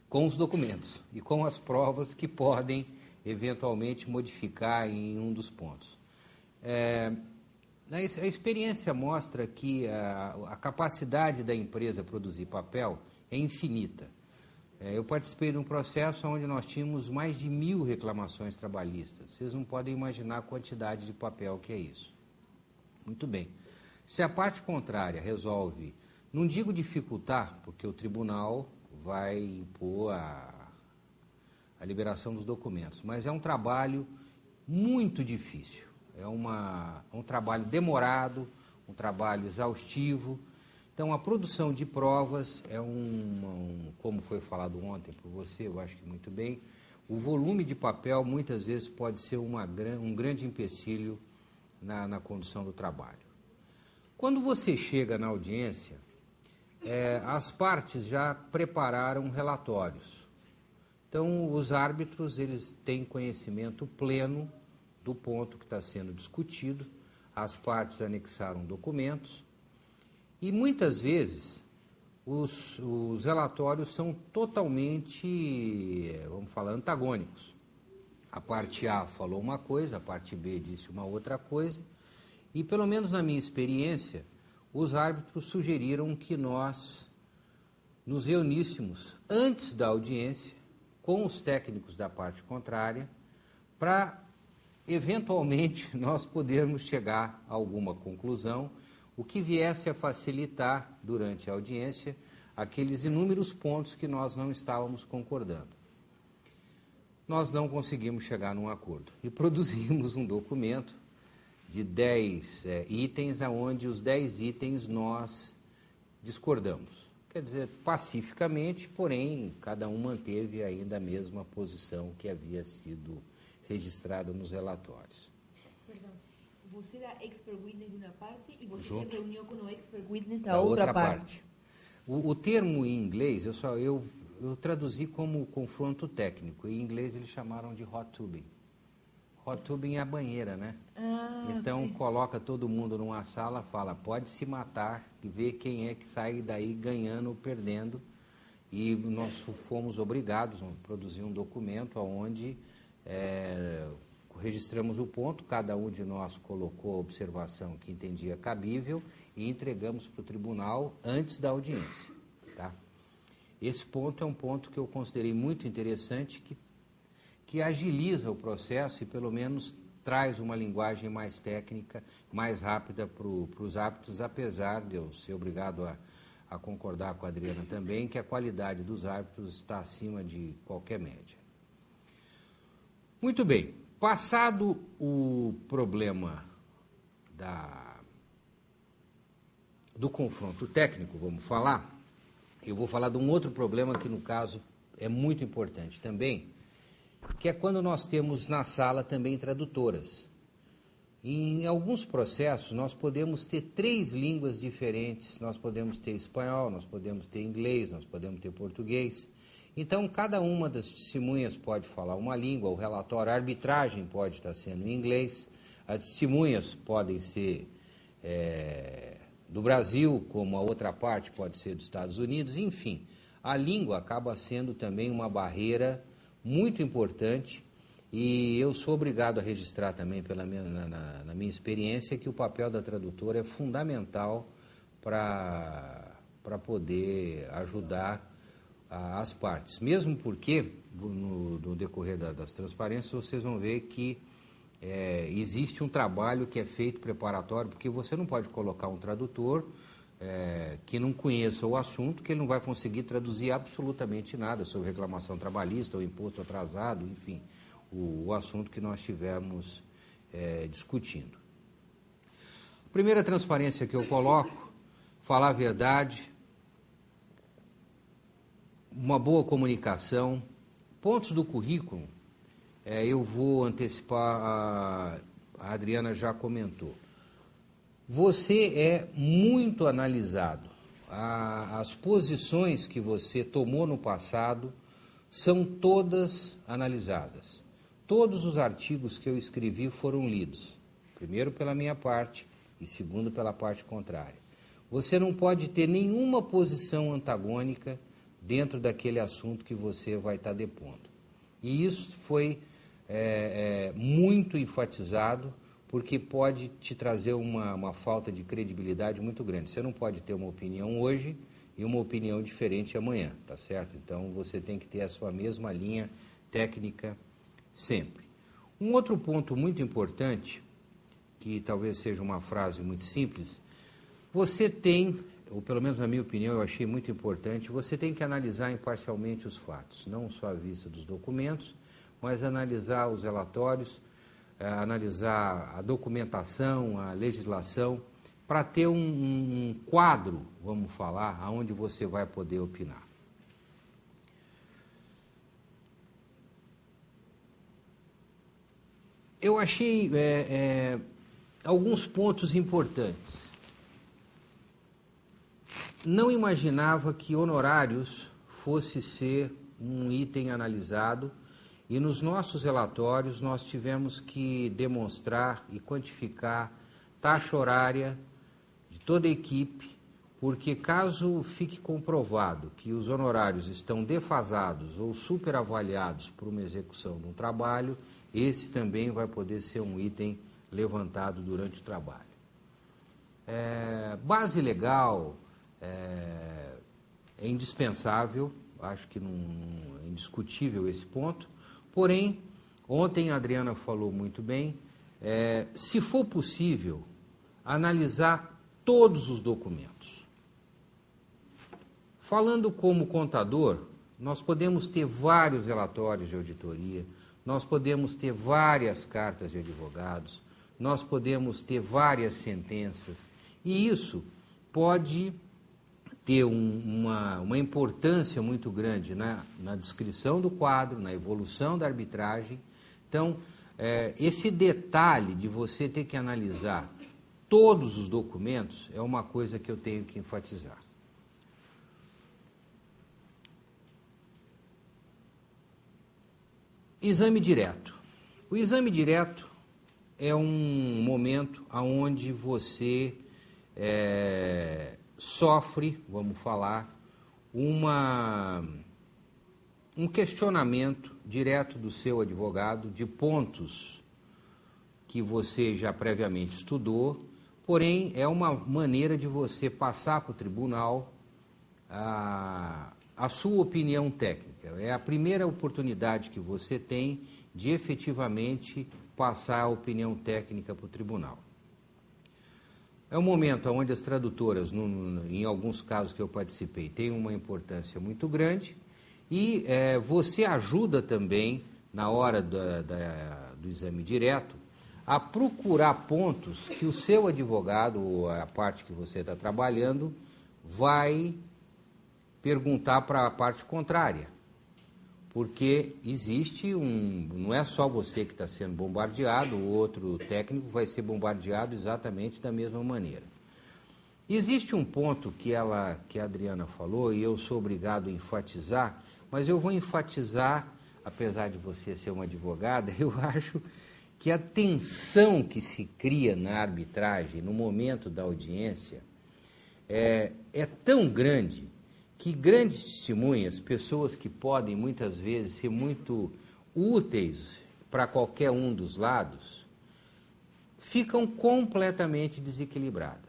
com os documentos e com as provas que podem, eventualmente, modificar em um dos pontos. A experiência mostra que a capacidade da empresa produzir papel é infinita. Eu participei de um processo onde nós tínhamos mais de 1.000 reclamações trabalhistas. Vocês não podem imaginar a quantidade de papel que é isso. Muito bem. Se a parte contrária resolve, não digo dificultar, porque o tribunal vai impor a liberação dos documentos, mas é um trabalho muito difícil. É um trabalho demorado, um trabalho exaustivo. Então, a produção de provas é como foi falado ontem por você, eu acho que muito bem, o volume de papel muitas vezes pode ser um grande empecilho na condução do trabalho. Quando você chega na audiência, as partes já prepararam relatórios. Então, os árbitros eles têm conhecimento pleno do ponto que está sendo discutido, as partes anexaram documentos e muitas vezes os relatórios são totalmente, vamos falar, antagônicos. A parte A falou uma coisa, a parte B disse uma outra coisa e, pelo menos na minha experiência, os árbitros sugeriram que nós nos reuníssemos antes da audiência com os técnicos da parte contrária para eventualmente nós podermos chegar a alguma conclusão, o que viesse a facilitar durante a audiência aqueles inúmeros pontos que nós não estávamos concordando. Nós não conseguimos chegar num acordo e produzimos um documento de 10 itens, onde os 10 itens nós discordamos. Quer dizer, pacificamente, porém, cada um manteve ainda a mesma posição que havia sido registrado nos relatórios. Perdão, você era expert witness de uma parte e você Junto. se reuniu com o expert witness da outra parte. O termo em inglês, eu traduzi como confronto técnico. Em inglês eles chamaram de hot tubing. Hot tubing é a banheira, né? Então coloca todo mundo numa sala, fala, pode se matar e ver quem é que sai daí ganhando ou perdendo. E nós fomos obrigados a produzir um documento onde registramos o ponto, cada um de nós colocou a observação que entendia cabível e entregamos para o tribunal antes da audiência. Tá? Esse ponto é um ponto que eu considerei muito interessante, que agiliza o processo e pelo menos traz uma linguagem mais técnica, mais rápida para os árbitros, apesar de eu ser obrigado a concordar com a Adriana também, que a qualidade dos árbitros está acima de qualquer média. Muito bem, passado o problema do confronto técnico, vamos falar, eu vou falar de um outro problema que, no caso, é muito importante também, que é quando nós temos na sala também tradutoras. Em alguns processos, nós podemos ter 3 línguas diferentes, nós podemos ter espanhol, nós podemos ter inglês, nós podemos ter português. Então, cada uma das testemunhas pode falar uma língua, o relatório, a arbitragem pode estar sendo em inglês, as testemunhas podem ser do Brasil, como a outra parte pode ser dos Estados Unidos, enfim. A língua acaba sendo também uma barreira muito importante e eu sou obrigado a registrar também, na minha experiência, que o papel da tradutora é fundamental para poder ajudar as partes. Mesmo porque, no decorrer das transparências, vocês vão ver que existe um trabalho que é feito preparatório, porque você não pode colocar um tradutor que não conheça o assunto, que ele não vai conseguir traduzir absolutamente nada sobre reclamação trabalhista ou imposto atrasado, enfim, o assunto que nós estivemos discutindo. A primeira transparência que eu coloco, falar a verdade, uma boa comunicação, pontos do currículo, eu vou antecipar, a Adriana já comentou. Você é muito analisado. As posições que você tomou no passado são todas analisadas. Todos os artigos que eu escrevi foram lidos. Primeiro pela minha parte e segundo pela parte contrária. Você não pode ter nenhuma posição antagônica dentro daquele assunto que você vai estar depondo. E isso foi muito enfatizado porque pode te trazer uma falta de credibilidade muito grande. Você não pode ter uma opinião hoje e uma opinião diferente amanhã, tá certo? Então, você tem que ter a sua mesma linha técnica sempre. Um outro ponto muito importante, que talvez seja uma frase muito simples, você tem, ou pelo menos na minha opinião eu achei muito importante, você tem que analisar imparcialmente os fatos, não só à vista dos documentos, mas analisar os relatórios, analisar a documentação, a legislação, para ter um quadro, vamos falar, aonde você vai poder opinar. Eu achei alguns pontos importantes. Não imaginava que honorários fosse ser um item analisado, e nos nossos relatórios nós tivemos que demonstrar e quantificar taxa horária de toda a equipe, porque caso fique comprovado que os honorários estão defasados ou superavaliados por uma execução de um trabalho, esse também vai poder ser um item levantado durante o trabalho. Base legal é indispensável, acho que é indiscutível esse ponto, porém, ontem a Adriana falou muito bem, se for possível, analisar todos os documentos. Falando como contador, nós podemos ter vários relatórios de auditoria, nós podemos ter várias cartas de advogados, nós podemos ter várias sentenças, e isso pode ter uma importância muito grande na descrição do quadro, na evolução da arbitragem. Então, esse detalhe de você ter que analisar todos os documentos é uma coisa que eu tenho que enfatizar. Exame direto. O exame direto é um momento onde você sofre, vamos falar, um questionamento direto do seu advogado de pontos que você já previamente estudou, porém é uma maneira de você passar para o tribunal a sua opinião técnica. É a primeira oportunidade que você tem de efetivamente passar a opinião técnica para o tribunal. É um momento onde as tradutoras, em alguns casos que eu participei, têm uma importância muito grande, e você ajuda também, na hora do exame direto, a procurar pontos que o seu advogado, ou a parte que você está trabalhando, vai perguntar para a parte contrária. Porque existe não é só você que está sendo bombardeado, o outro técnico vai ser bombardeado exatamente da mesma maneira. Existe um ponto que a Adriana falou, e eu sou obrigado a enfatizar, mas eu vou enfatizar, apesar de você ser uma advogada, eu acho que a tensão que se cria na arbitragem, no momento da audiência, é tão grande que grandes testemunhas, pessoas que podem muitas vezes ser muito úteis para qualquer um dos lados, ficam completamente desequilibradas.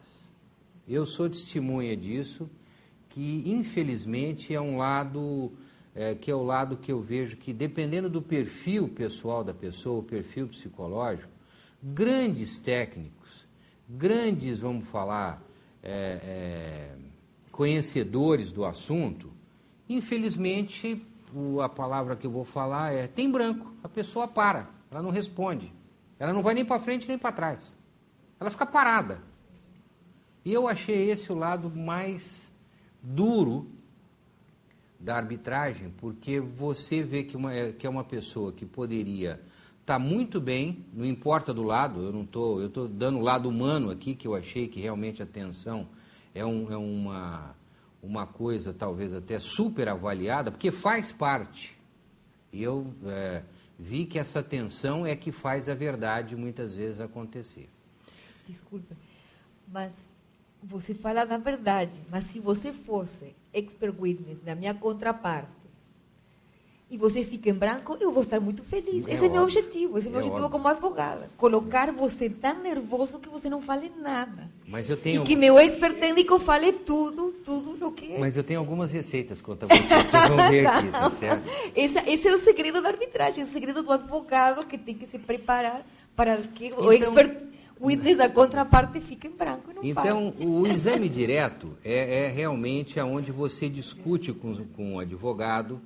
Eu sou testemunha disso, que infelizmente é um lado que é o lado que eu vejo que, dependendo do perfil pessoal da pessoa, o perfil psicológico, grandes técnicos, grandes, vamos falar, conhecedores do assunto, infelizmente, a palavra que eu vou falar tem branco, a pessoa para, ela não responde, ela não vai nem para frente nem para trás, ela fica parada. E eu achei esse o lado mais duro da arbitragem, porque você vê que é uma pessoa que poderia estar muito bem, não importa do lado, eu estou dando o lado humano aqui, que eu achei que realmente a tensão é uma coisa talvez até super avaliada, porque faz parte. E eu vi que essa tensão é que faz a verdade muitas vezes acontecer. Desculpa, mas você fala na verdade, mas se você fosse expert witness da minha contraparte, e você fica em branco, eu vou estar muito feliz. Esse é meu objetivo, esse é meu objetivo como advogada. Colocar você tão nervoso que você não fale nada. Mas eu tenho... E que meu expert técnico fale tudo no que... Mas eu tenho algumas receitas contra você, vocês vão ver aqui, tá certo? Esse é o segredo da arbitragem, é o segredo do advogado que tem que se preparar para que o expert witness da contraparte fique em branco e não fale. Então, o exame direto é realmente onde você discute com o advogado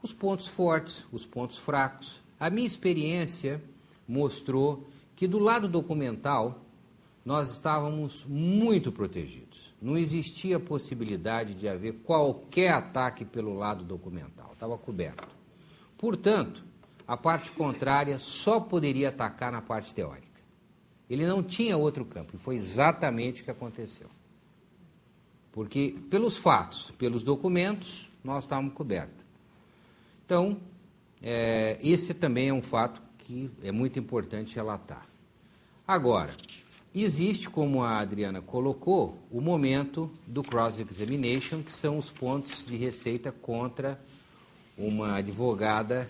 os pontos fortes, os pontos fracos. A minha experiência mostrou que do lado documental nós estávamos muito protegidos. Não existia possibilidade de haver qualquer ataque pelo lado documental, estava coberto. Portanto, a parte contrária só poderia atacar na parte teórica. Ele não tinha outro campo, e foi exatamente o que aconteceu. Porque pelos fatos, pelos documentos, nós estávamos cobertos. Então, esse também é um fato que é muito importante relatar. Agora, existe, como a Adriana colocou, o momento do cross-examination, que são os pontos de receita contra uma advogada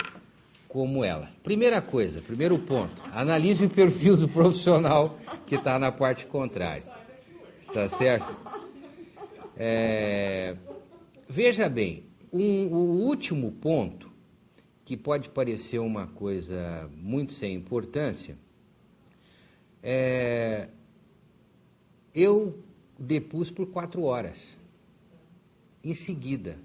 como ela. Primeira coisa, primeiro ponto, analise o perfil do profissional que está na parte contrária. Tá certo? Veja bem, o último ponto, que pode parecer uma coisa muito sem importância, eu depus por 4 horas, em seguida.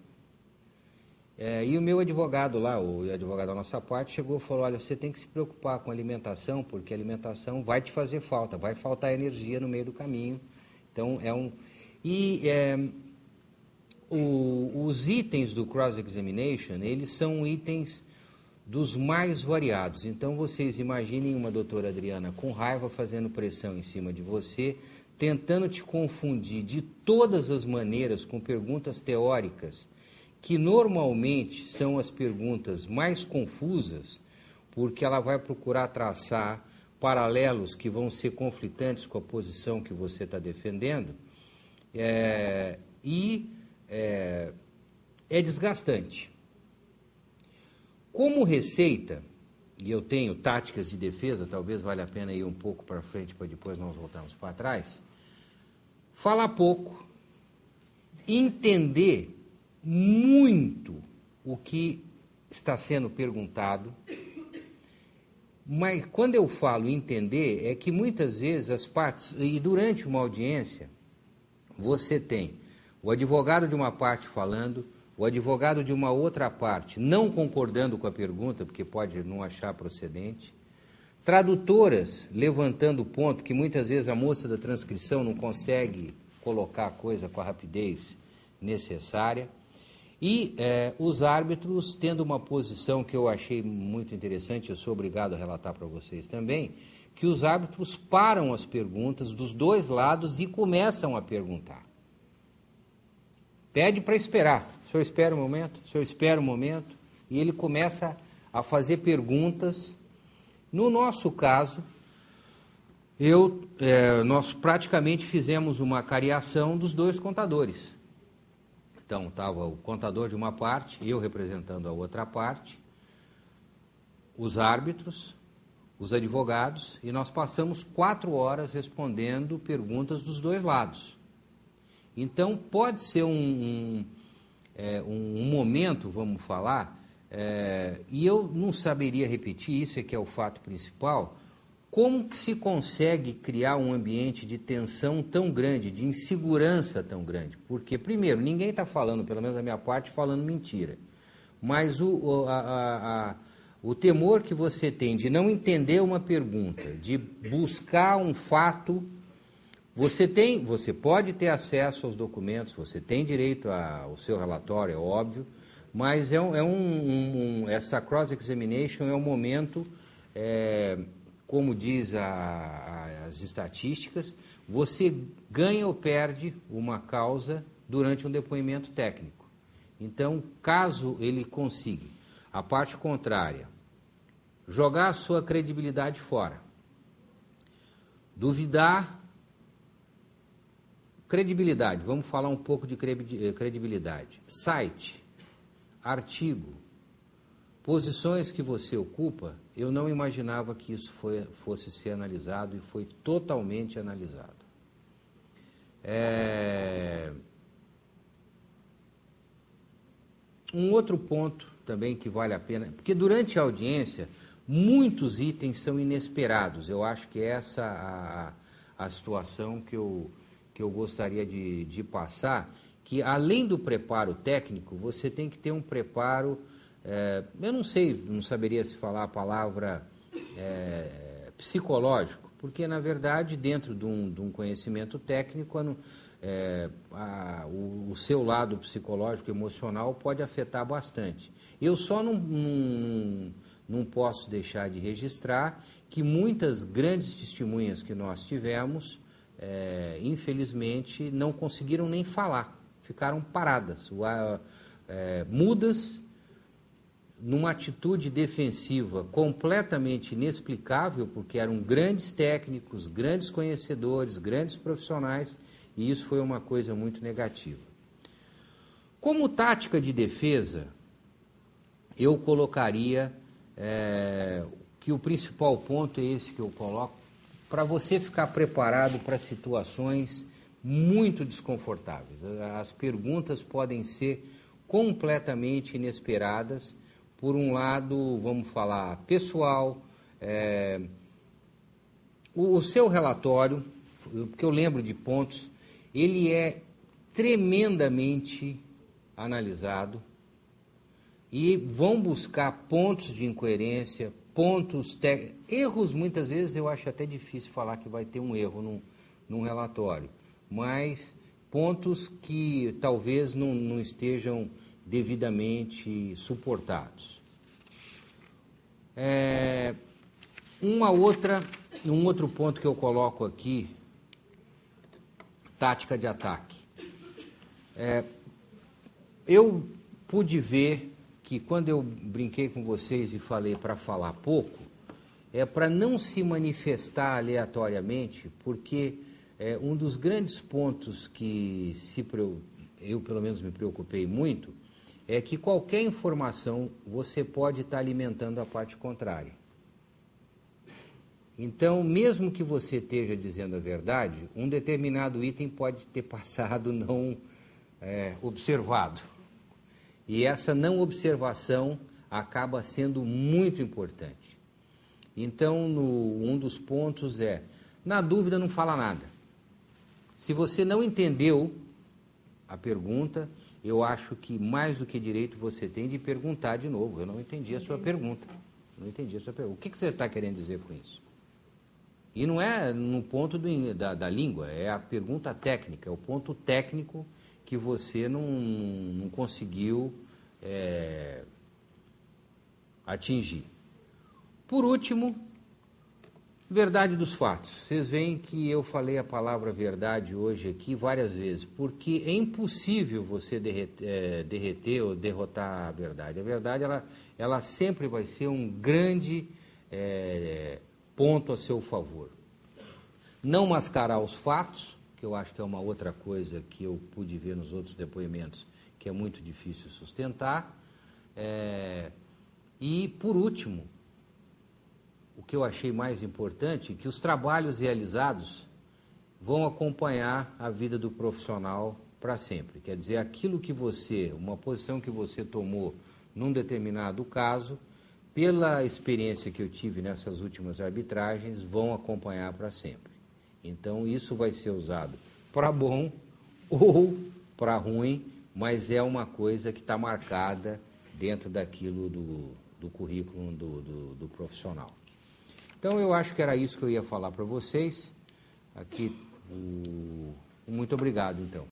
E o meu advogado lá, o advogado da nossa parte, chegou e falou, olha, você tem que se preocupar com a alimentação, porque a alimentação vai te fazer falta, vai faltar energia no meio do caminho. Então, os itens do cross-examination, eles são itens dos mais variados. Então, vocês imaginem uma doutora Adriana com raiva fazendo pressão em cima de você, tentando te confundir de todas as maneiras com perguntas teóricas, que normalmente são as perguntas mais confusas, porque ela vai procurar traçar paralelos que vão ser conflitantes com a posição que você está defendendo, é desgastante. Como receita, e eu tenho táticas de defesa, talvez valha a pena ir um pouco para frente para depois nós voltarmos para trás, falar pouco, entender muito o que está sendo perguntado, mas quando eu falo entender, é que muitas vezes as partes, e durante uma audiência, você tem o advogado de uma parte falando, o advogado de uma outra parte não concordando com a pergunta, porque pode não achar procedente, tradutoras levantando o ponto que muitas vezes a moça da transcrição não consegue colocar a coisa com a rapidez necessária, e os árbitros tendo uma posição que eu achei muito interessante, eu sou obrigado a relatar para vocês também, que os árbitros param as perguntas dos dois lados e começam a perguntar. Pede para esperar. O senhor espera um momento? O senhor espera um momento? E ele começa a fazer perguntas. No nosso caso, nós praticamente fizemos uma cariação dos dois contadores. Então, estava o contador de uma parte, eu representando a outra parte, os árbitros, os advogados, e nós passamos 4 horas respondendo perguntas dos dois lados. Então, pode ser um momento, vamos falar, e eu não saberia repetir, isso é que é o fato principal, como que se consegue criar um ambiente de tensão tão grande, de insegurança tão grande? Porque, primeiro, ninguém está falando, pelo menos da minha parte, falando mentira. Mas o temor que você tem de não entender uma pergunta, de buscar um fato, você pode ter acesso aos documentos, você tem direito ao seu relatório, é óbvio, mas essa cross-examination é um momento... como diz as estatísticas, você ganha ou perde uma causa durante um depoimento técnico. Então, caso ele consiga, a parte contrária, jogar a sua credibilidade fora, duvidar, credibilidade, vamos falar um pouco de credibilidade, site, artigo, posições que você ocupa, eu não imaginava que isso fosse ser analisado e foi totalmente analisado. Um outro ponto também que vale a pena, porque durante a audiência muitos itens são inesperados. Eu acho que essa a situação que eu gostaria de passar, que além do preparo técnico, você tem que ter um preparo, eu não sei, não saberia se falar a palavra psicológico, porque na verdade dentro de um conhecimento técnico, o seu lado psicológico, emocional pode afetar bastante. Eu só não posso deixar de registrar que muitas grandes testemunhas que nós tivemos, infelizmente, não conseguiram nem falar, ficaram paradas, mudas, numa atitude defensiva completamente inexplicável, porque eram grandes técnicos, grandes conhecedores, grandes profissionais, e isso foi uma coisa muito negativa. Como tática de defesa, eu colocaria que o principal ponto é esse que eu coloco, para você ficar preparado para situações muito desconfortáveis. As perguntas podem ser completamente inesperadas, por um lado, vamos falar, pessoal, o seu relatório, porque eu lembro de pontos, ele é tremendamente analisado e vão buscar pontos de incoerência, erros. Muitas vezes eu acho até difícil falar que vai ter um erro num relatório, mas pontos que talvez não estejam devidamente suportados. Um outro ponto que eu coloco aqui, tática de ataque. Eu pude ver que quando eu brinquei com vocês e falei para falar pouco, para não se manifestar aleatoriamente, porque um dos grandes pontos que eu pelo menos me preocupei muito, é que qualquer informação você pode estar alimentando a parte contrária. Então, mesmo que você esteja dizendo a verdade, um determinado item pode ter passado não observado. E essa não observação acaba sendo muito importante. Então, um dos pontos na dúvida não fala nada. Se você não entendeu a pergunta, eu acho que mais do que direito você tem de perguntar de novo. Eu não entendi a sua pergunta. Não entendi a sua pergunta. O que você está querendo dizer com isso? E não é no ponto da língua, é a pergunta técnica, é o ponto técnico que você não conseguiu atingir. Por último, verdade dos fatos. Vocês veem que eu falei a palavra verdade hoje aqui várias vezes, porque é impossível você derreter ou derrotar a verdade. A verdade, ela sempre vai ser um grande ponto a seu favor. Não mascarar os fatos, que eu acho que é uma outra coisa que eu pude ver nos outros depoimentos, que é muito difícil sustentar. E, por último, o que eu achei mais importante, que os trabalhos realizados vão acompanhar a vida do profissional para sempre. Quer dizer, uma posição que você tomou num determinado caso, pela experiência que eu tive nessas últimas arbitragens, vão acompanhar para sempre. Então, isso vai ser usado para bom ou para ruim, mas é uma coisa que está marcada dentro daquilo do currículo do profissional. Então, eu acho que era isso que eu ia falar para vocês. Aqui, muito obrigado, então.